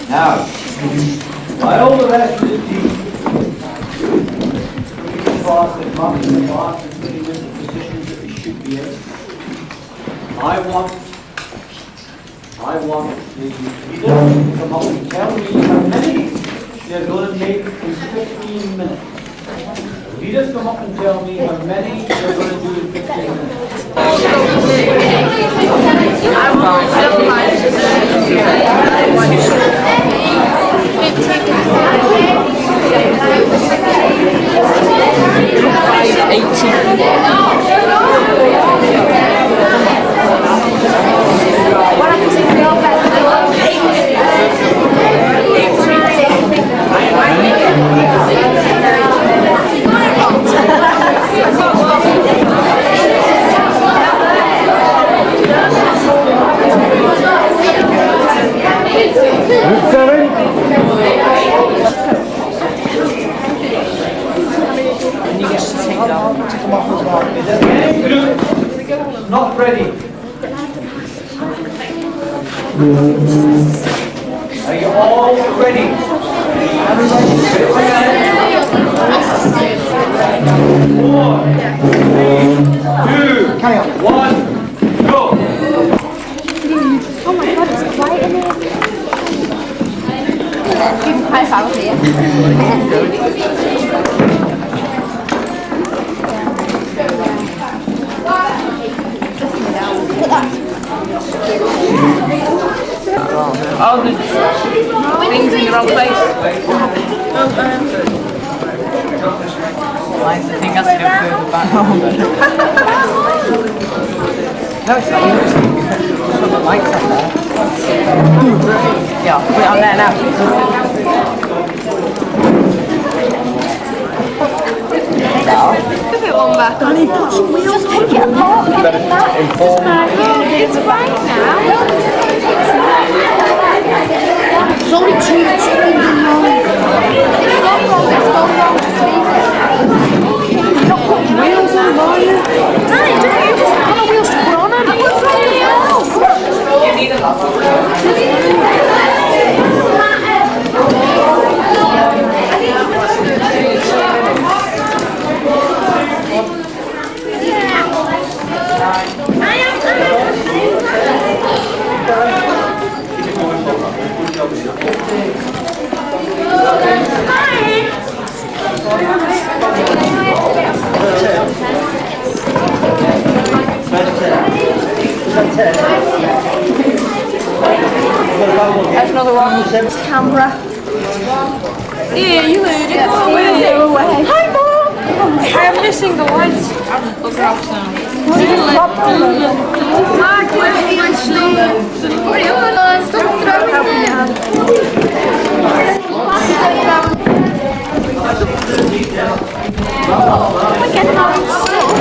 Now, by all the rest of the team, part and marking the part and putting in the positions that they should be in, I want the leaders to come up and tell me how many they're going to make in 15 minutes. just come up and tell me how many you're going to do in 15 minutes? Not ready. Are you all ready? Four, three, two, one, go. Oh my god, it's quiet in here. High five here. All the things in the wrong place. Why is the thing has to go further back? No, it's not you. Just put the lights up there. Yeah, put it on there now. A bit longer. Danny, put some wheels. Just pick it apart. It's right now. It's only 2 minutes long. It's not wrong, it's not wrong. Just leave it. You're not putting wheels on, are you? Danny, don't you just have wheels to put on them? Put something else. You need a lot. That's another one. Camera. Yeah, you heard it. Go away. Hi, Mom. I'm missing the lights. Look out now. What's the problem? Mark, where's my sleeve? What are you on? Stop throwing it. We're getting our stuff.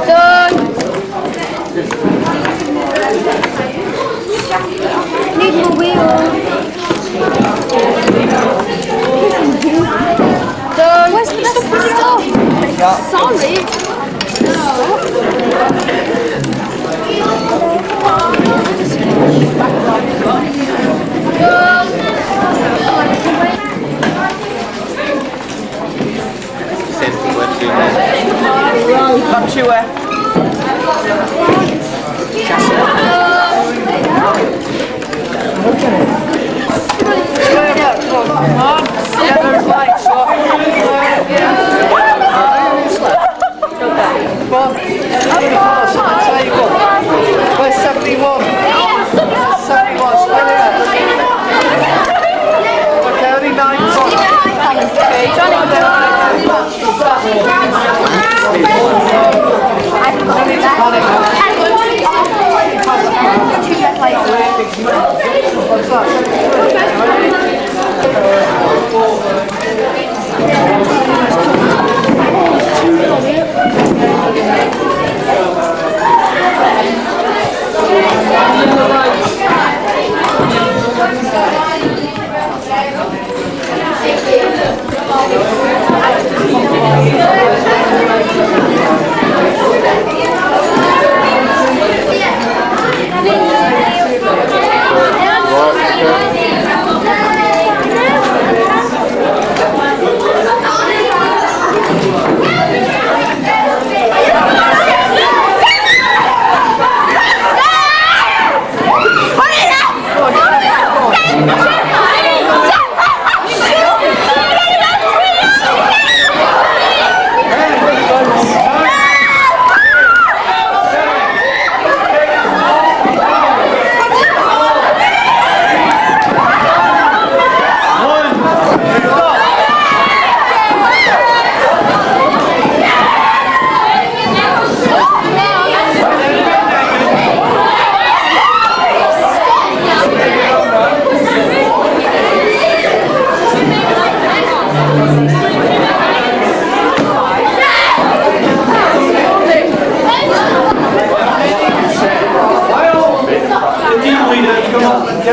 Done. Need more wheels. Done. Where's the rest of the stuff? Sorry. Not too Where's 71? 71, split it up. Okay, only 9 Right, okay.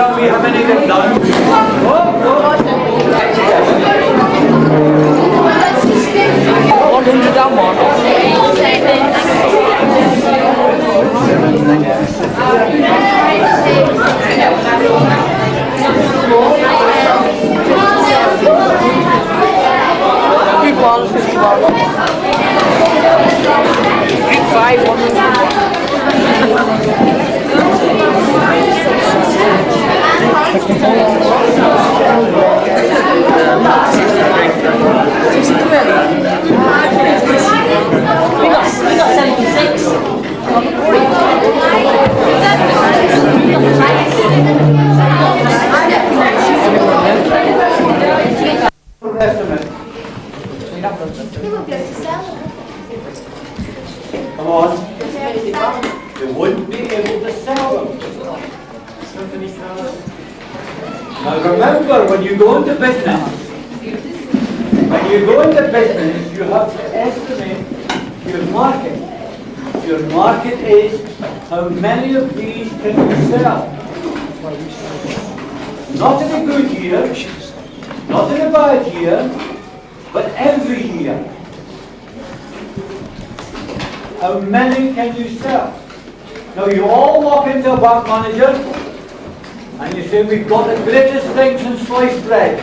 tell me how many get done. Oh, 51, 51. Group 5, 100. We got 76. estimate. Come on. They wouldn't be able to sell them. Now remember, when you go into business, you have to estimate your market. Your market is how many of these can you sell. Not in a good year, not in a bad year, but every year. How many can you sell? Now you all walk into a bank manager and you say, we've got the greatest things in sliced bread.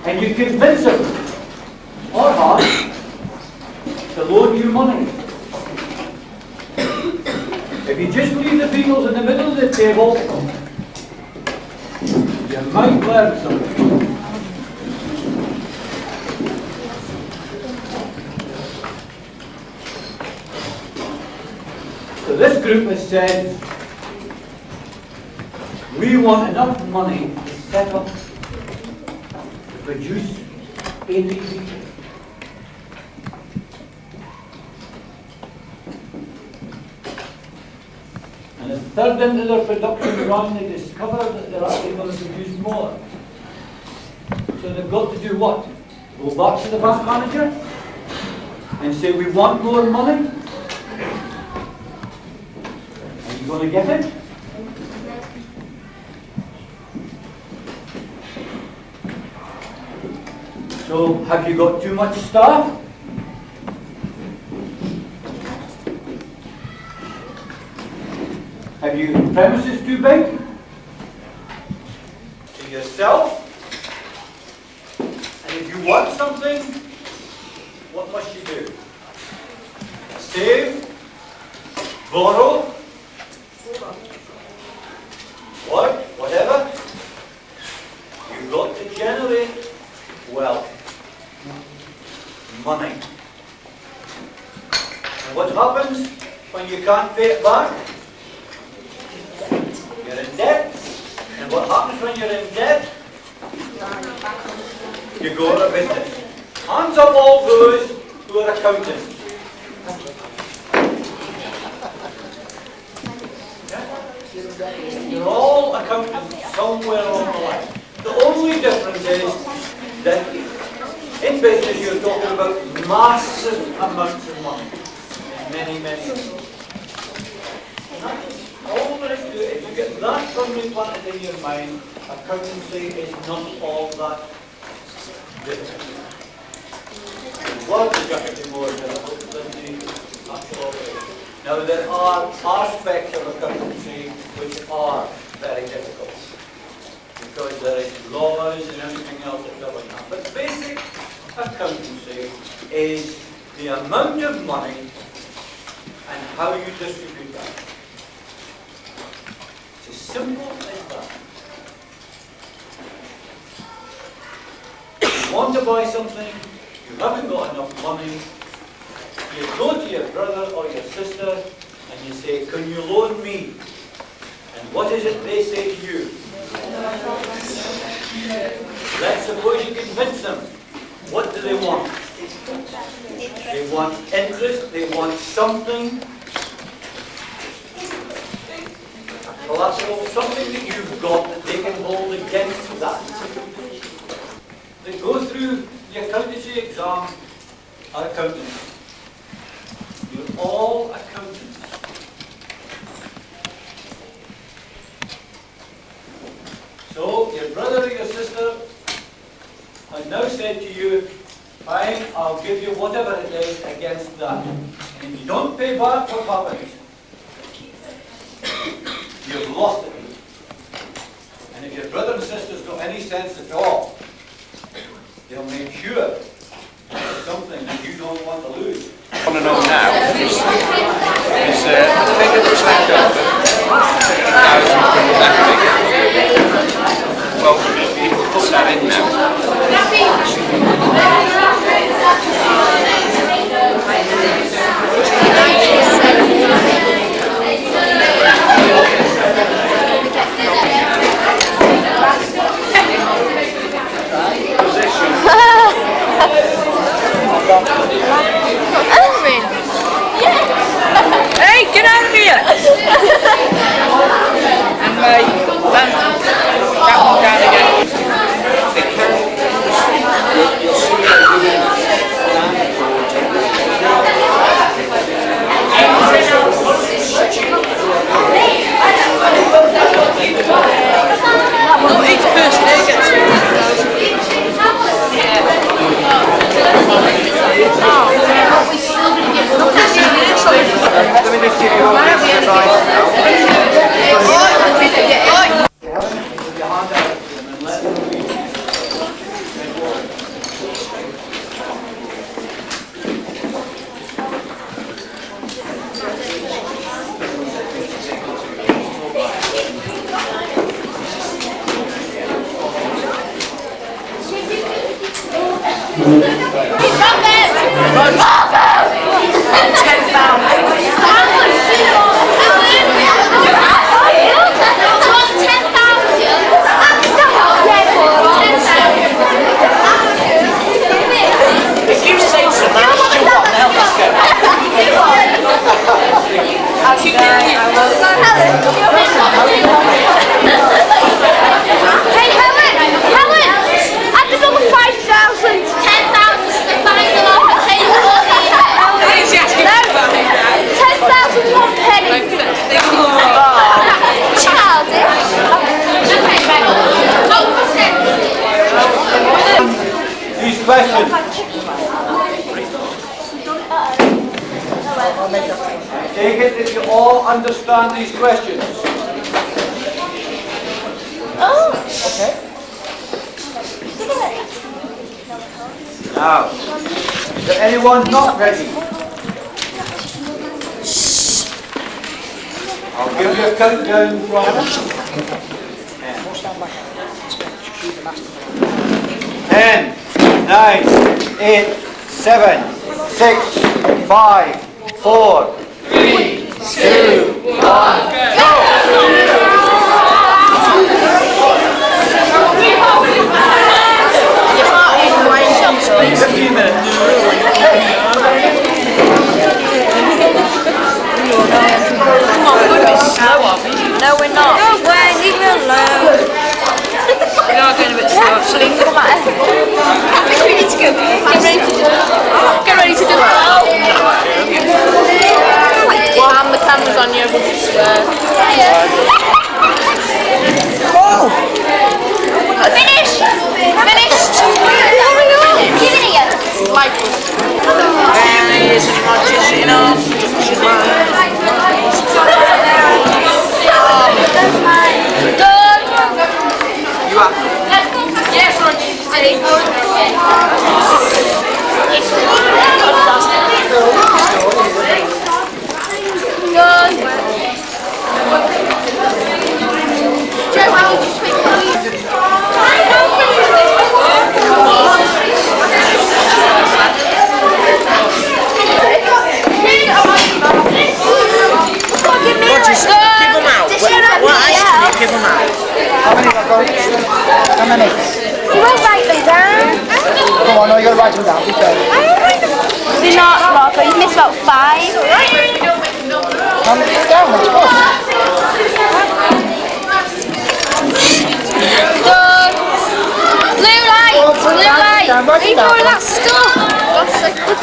And you convince them, or her, to loan you money. If you just leave the Beatles in the middle of the table, you might learn something. So this group has said, we want enough money to set up, to produce 80 people. And a third into their production run, they discover that they're actually going to produce more. So they've got to do what? Go back to the bank manager and say, we want more money. Are you going to get it? So, have you got too much staff? Have you premises too big? To yourself? And if you want something, what must you do? Save? Borrow? What? Whatever? You've got to generate wealth. Money. And what happens when you can't pay it back? You're in debt. And what happens when you're in debt? You go out of business. Hands up all those who are accountants. Yeah? You're all accountants somewhere along the line. The only difference is that in business you're talking about massive amounts of money. Many, many. All there is to it, if you get that firmly planted in your mind, accountancy is not all that difficult. What is getting more difficult than the actual operation? Now there are aspects of accountancy which are very difficult, because there is laws and everything else that govern that. But basic accountancy is the amount of money and how you distribute that. It's as simple as that. You want to buy something, you haven't got enough money, you go to your brother or your sister and you say, can you loan me? And what is it they say to you? Let's suppose you convince them. What do they want? They want interest, they want something collateral, something that you've got that they can hold against that. They go through the accountancy exam are accountants. You're all accountants. your brother or your sister has now said to you, fine, I'll give you whatever it is against that. And if you don't pay back, what happens? You've lost it. And if your brother and sister's got any sense at all, they'll make sure it's something that you don't want to lose. I want to know now is the figure that's left over, that figure. Well, you can put that in now. Hey, get out of here! And that one down again. Not each person here gets it. Let me just give you all this These questions. Take it if you all understand these questions. Okay. Now, is there anyone not ready? I'll give you a countdown from 10, 9, 8, 7, 6, 5, 4, 3, 2, 1, go! No, we're not. No way, leave me alone. We are going a bit slow actually. I think we need to go. Get ready to do it. And the camera's on you, we'll just Finish! Finished! like it's as much as you know. You are. Yes, How many? You won't write them down. Come on, no, you gotta write them down. Be fair. You're not, Marco. You've missed about 5. How many down? What's good? Done. Blue light. Blue light. Write Leave all that stuff. We'll take a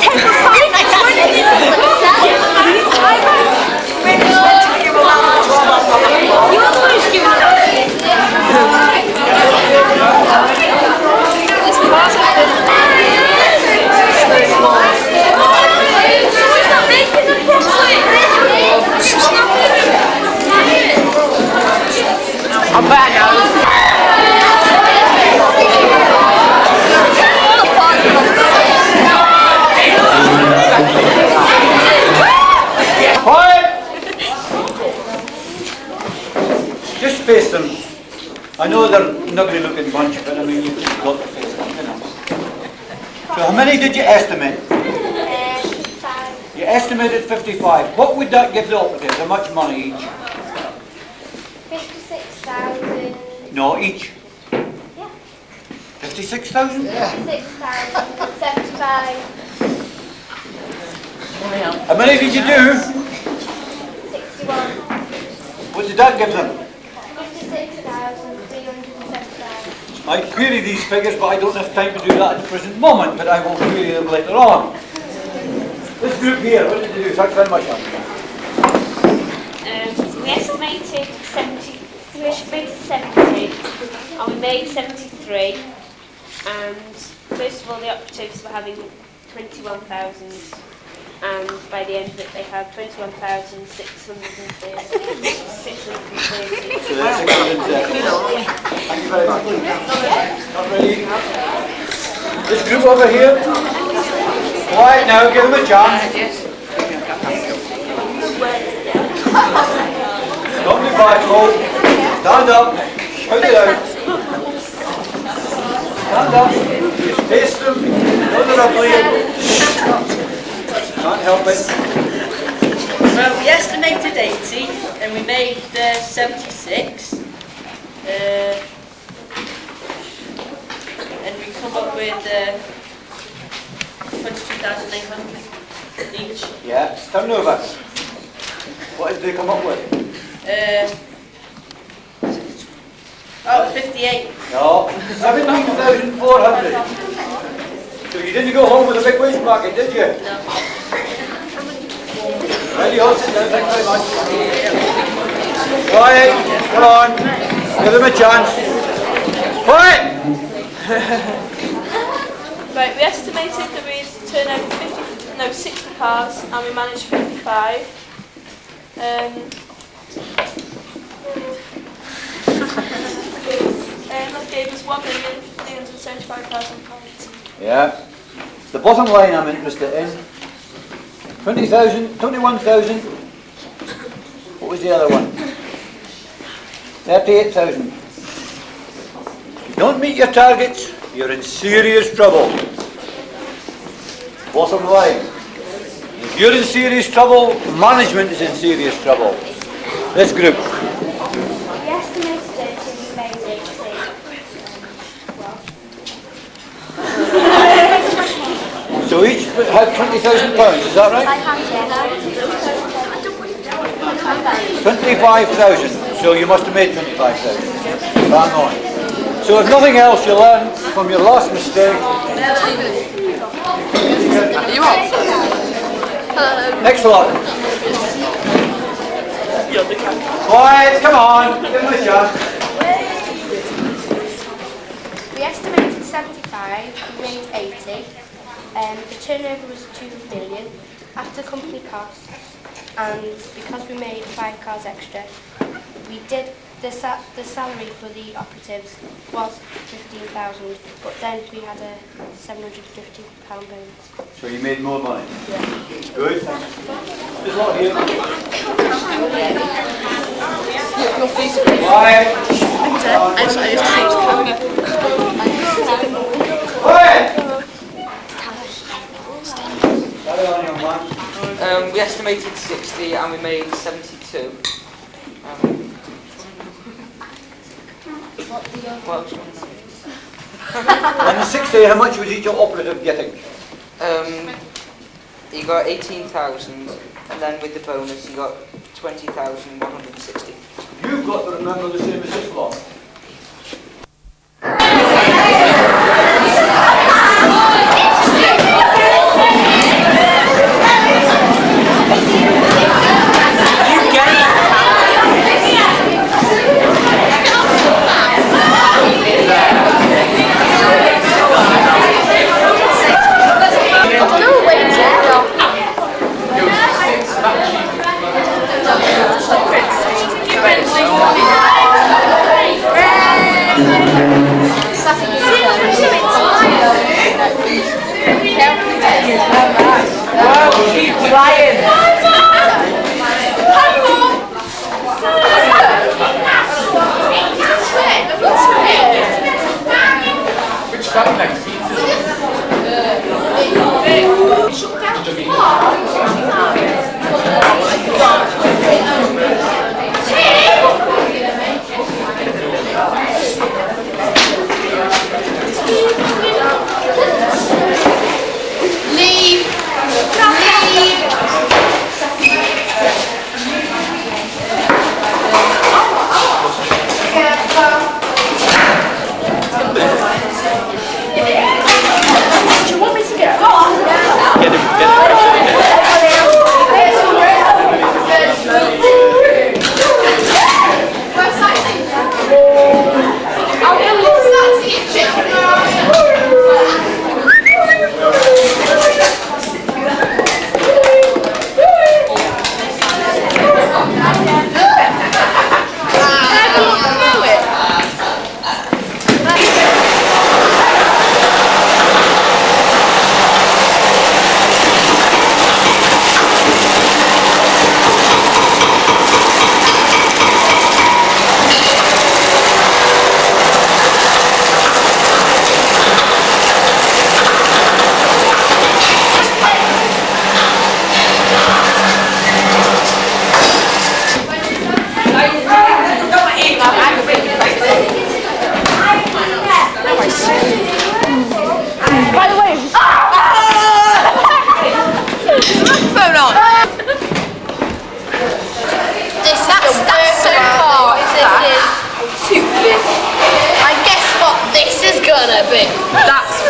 You always give me that. swear now. Quiet! Just face them. I know they're an ugly looking bunch, but I mean, you've got to face them, you know. So how many did you estimate? 55. You estimated 55. What would that give the operatives? How much money each? 56,000. No, each. Yeah. 56,000? 56,075. How many did you do? 61. What did that give them? 56,375. I query these figures, but I don't have time to do that at the present moment, but I will query them later on. This group here, what did you do? Thanks very much. We estimated 70, and we made 73. And first of all, the operatives were having 21,000, and by the end of it, they had 21,630. So that's 630. Thank you very much. Not ready? This group over here. Quiet now, give them a chance. Don't be bashful. Stand up. Shout it out. Stand up. Just face them. Know they're ugly. Can't help it. Well, we estimated 80 and we made 76. And we come up with 22,900 each. Yeah, turnover. What did they come up with? 58. No, 17,400. So you didn't go home with a big waste bucket, did you? No. Ready, all sit down, thanks very much. Quiet, come on. Give them a chance. Quiet! Right, we estimated that we'd turn over 60 cars, and we managed 55. That gave us £1,375,000. Yeah. The bottom line I'm interested in. 20,000, 21,000. What was the other one? 38,000. If you don't meet your targets, you're in serious trouble. Bottom line. If you're in serious trouble, management is in serious trouble. This group. We estimated it and we made 80. So each had £20,000, is that right? 25,000. So you must have made 25,000. Bang on. So if nothing else, you learn from your last mistake. You are? Next lot. Quiet, come on, give them a chance. We estimated 75, we made 80. The turnover was 2 million after company costs, and because we made 5 cars extra, we did the salary for the operatives was 15,000, but then we had a £750 bonus. So you made more money? Yeah. Good. There's a lot here. Quiet. Quiet. We estimated 60 and we made 72. And the 60, how much was each operative getting? He got 18,000, and then with the bonus he got 20,160. You've got to remember the same as this lot.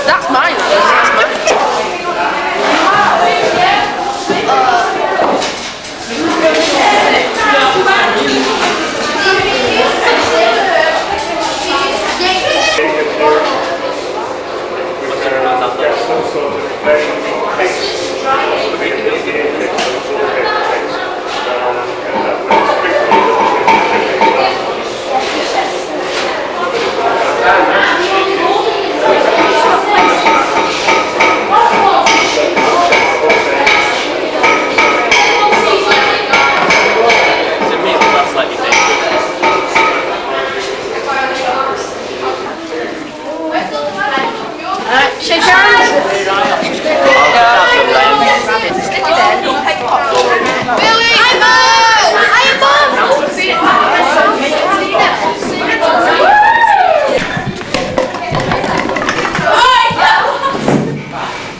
That's mine. That's Shake hands. Stick it in. Take pop. Billy! I'm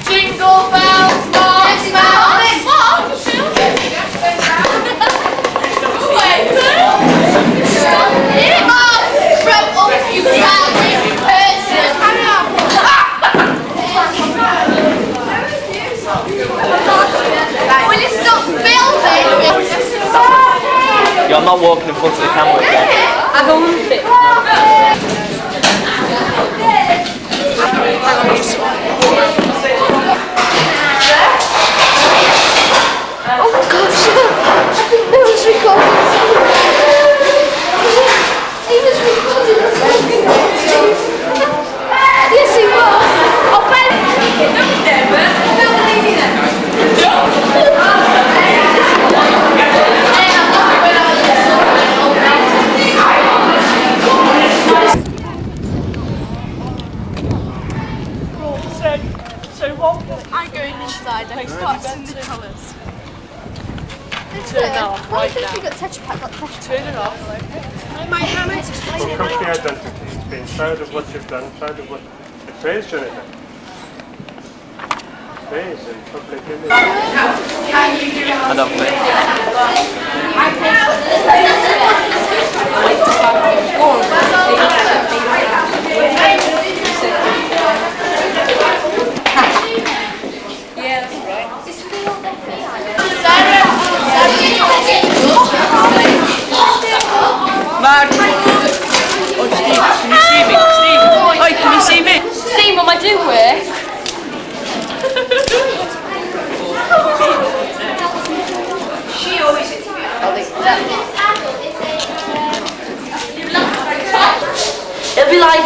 Jingle bells, bells, Will you stop filming? I'm not walking in front of the camera again. I don't want it. Oh gosh, I think that was recording. He was recording us. Yes, he was. Oh, Ben. So what I go inside and I start seeing the colours. Turn it off right now. You got Tetra Pak, got Tetra Pak. Turn it off. Well, company identity, being proud of what you've done, proud of what it praise Jonathan. Praise in public image. I don't think. Yeah, that's right. Mark! Oh, Steve, can you see me? Steve! Oi, can you see me? See, Mum, I do work. She always hits me. It'll be like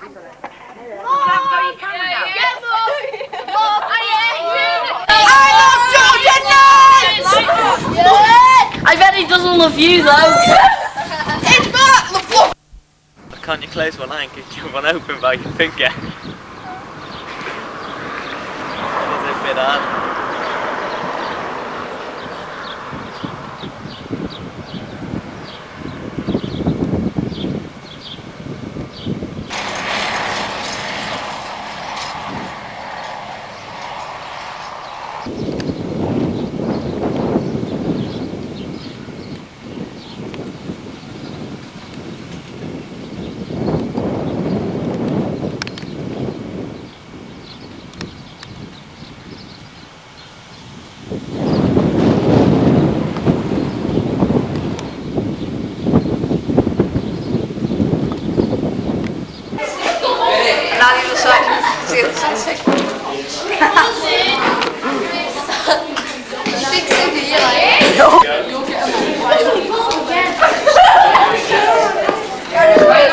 I bet he doesn't love you though. Can't you close one eye and keep one open by your finger? It's a bit hard.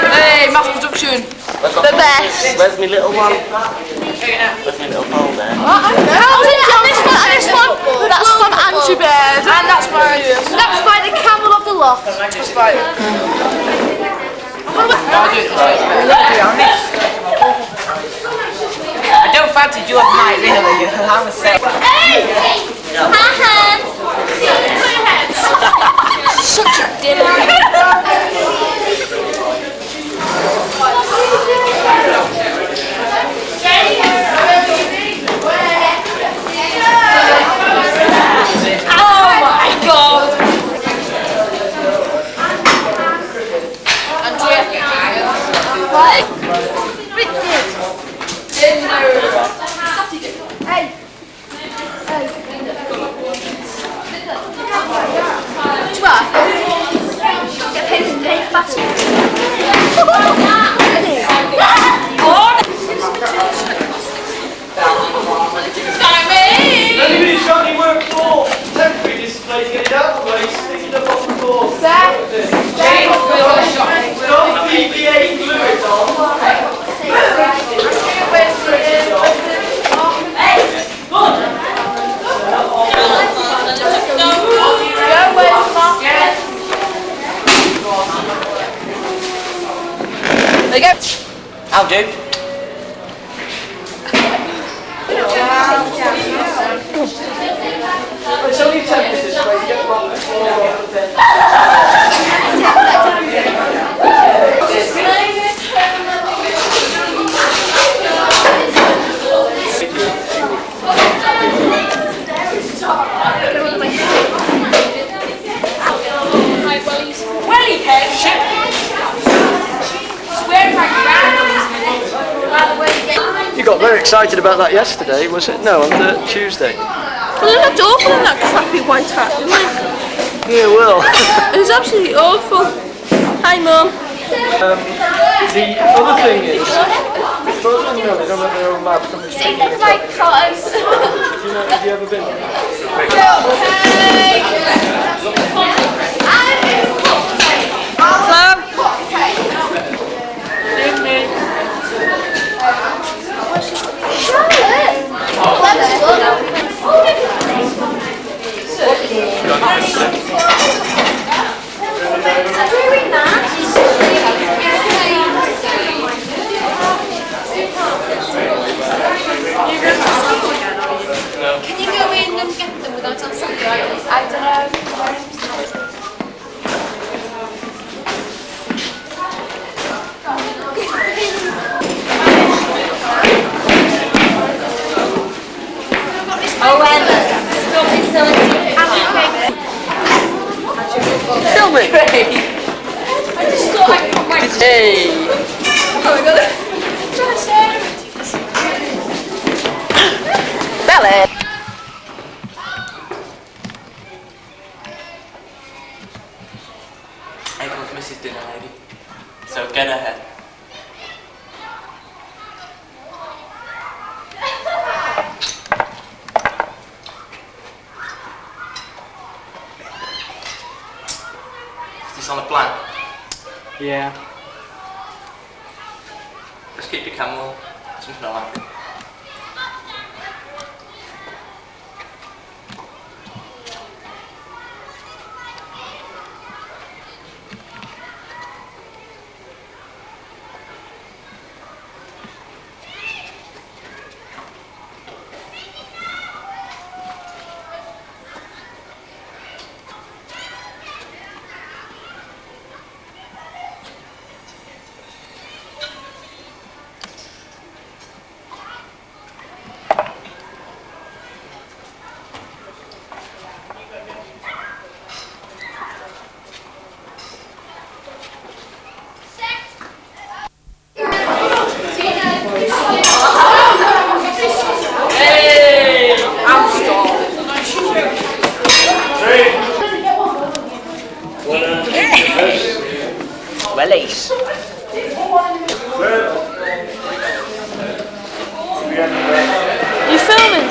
Hey, mass production. The best. Where's my little one? Where's my little phone there? This one, that's from Andrew Bird. And that's by the camel of the loft. That's by I don't fancy you up my really. I'm a set. Hey! Such a dinner. Oh my god! Hey! Get paid fast. Anybody got any work for temporary display to get it out of the way, stick it up on the floor. Don't PVA glue it on. There you go. I'll do. It's only temporary display, you get them off the floor. You got very excited about that yesterday, was it? No, on the Tuesday. Well, they looked awful in that crappy white hat, didn't they? Yeah, well. It was absolutely awful. Hi, Mum. The other thing is, as far as I know, they don't have their own lab. Somebody's taking it up. Have you ever been there? Can you go in and get them without answering? I don't know. Kill me! I just thought I'd put my... Hey! Oh my god. Belly! Here comes Mrs. Dinner Lady. So get ahead. Is this on a plan? Yeah. Just keep your camera on, something like that. Wellies. You filming?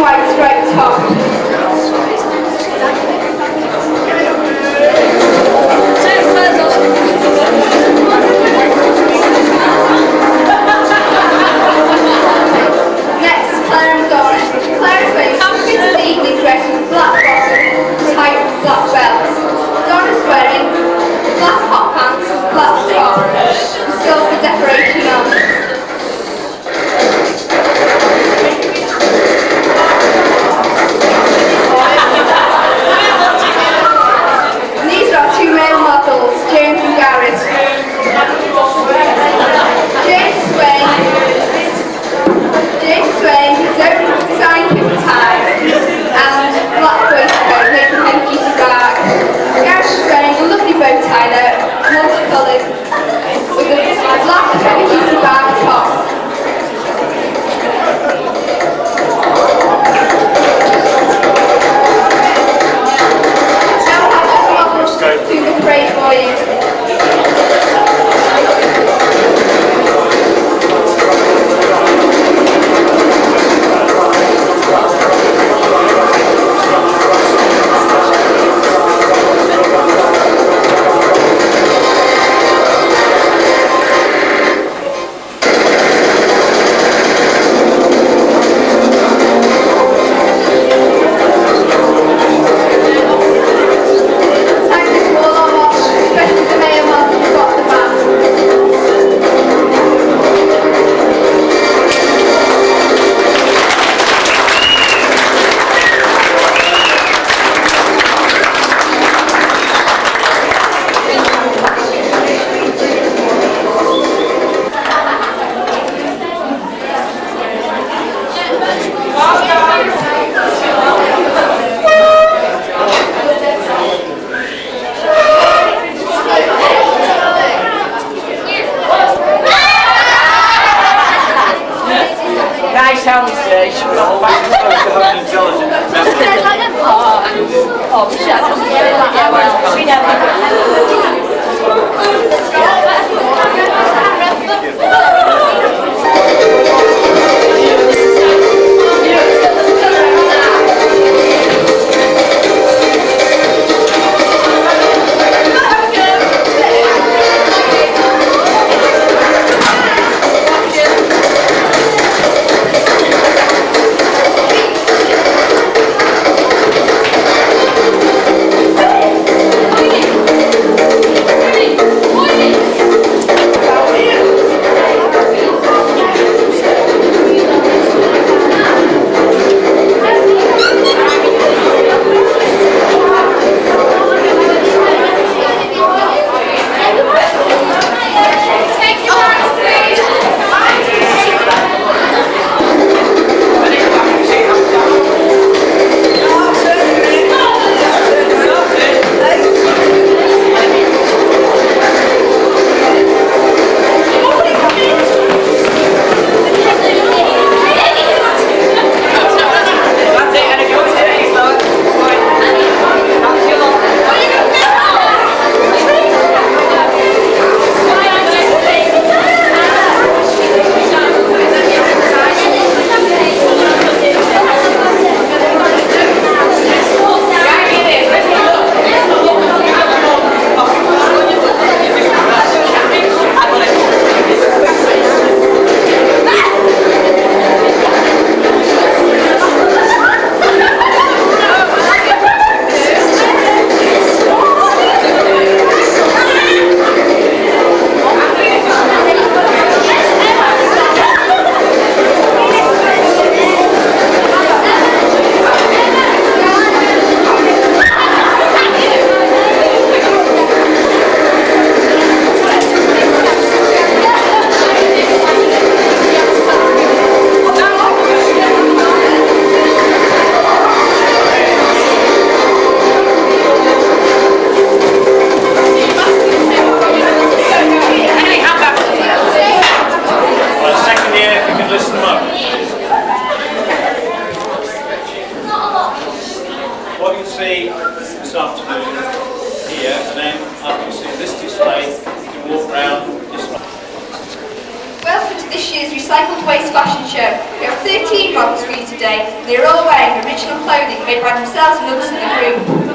white striped top. Next, Claire and Dora. Claire's wearing a evening dress with black bottom, tight black belts. Dora's wearing black hot pants, black top, and silver decoration on. These are our two male models, James and Gareth. James is wearing his own designed boot tie and black waistcoat making him cutie bag. Gareth is wearing a lovely bow tie there, multicoloured, with a black cutie bag top. Now have the models to the parade for you. Guys, tell me, sir, you should go back to home intelligence. Oh, shut up. Yeah, well, we Ready? fashion show. We have 13 models for you today. They are all wearing original clothing made by themselves and others in the group.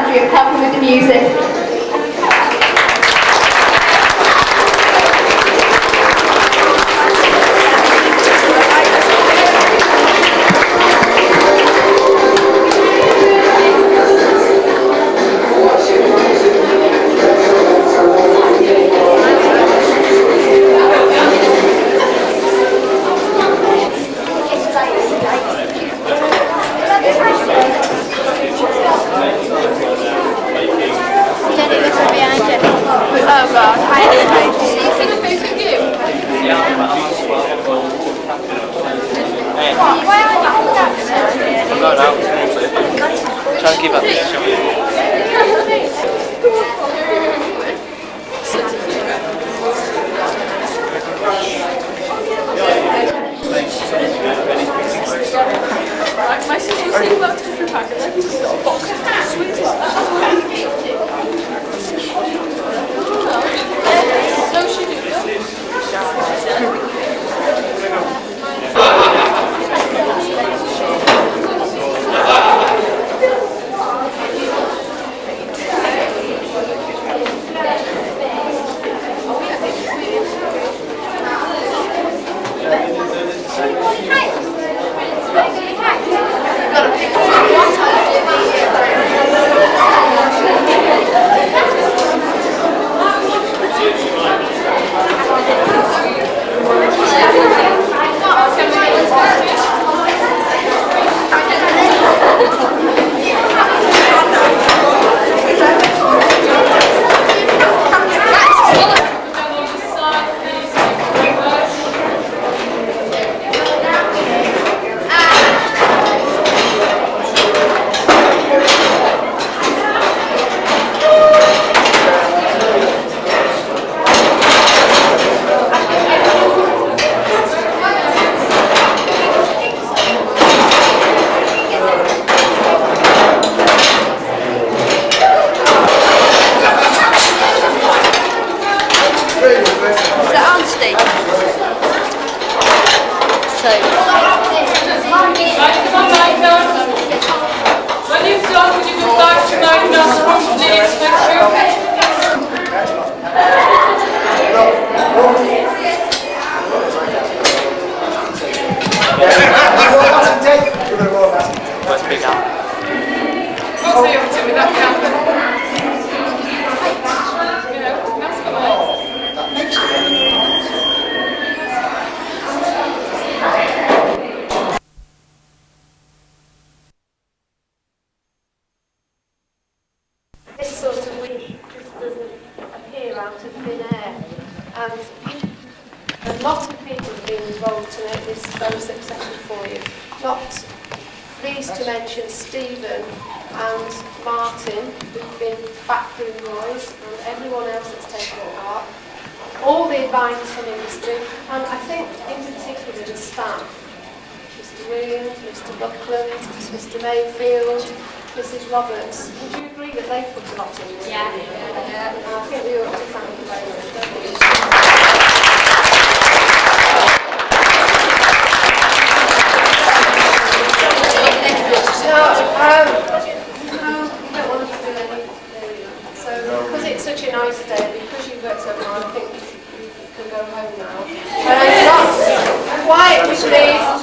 Andrew for helping with the music. Oh God, I No, no. Try to keep up this My sister was thinking about Tetra Pak and then we got a box of sweets like that. No, she didn't. This sort of week just doesn't appear out of thin air, and a lot of people have been involved to make this very successful for you. Not least to mention Stephen and Martin, who've been backroom boys, and everyone else that's taken part. All the advisors from industry, and I think in particular the staff. Mr. Williams, Mr. Buckland, Mr. Mayfield, Mrs. Roberts. Would you agree that they've put a lot in this? Yeah. And I think we ought to thank you very much, don't we? You don't want us to do any. So, because it's such a nice day, because you've worked so hard, I think you can go home now. Quiet, please.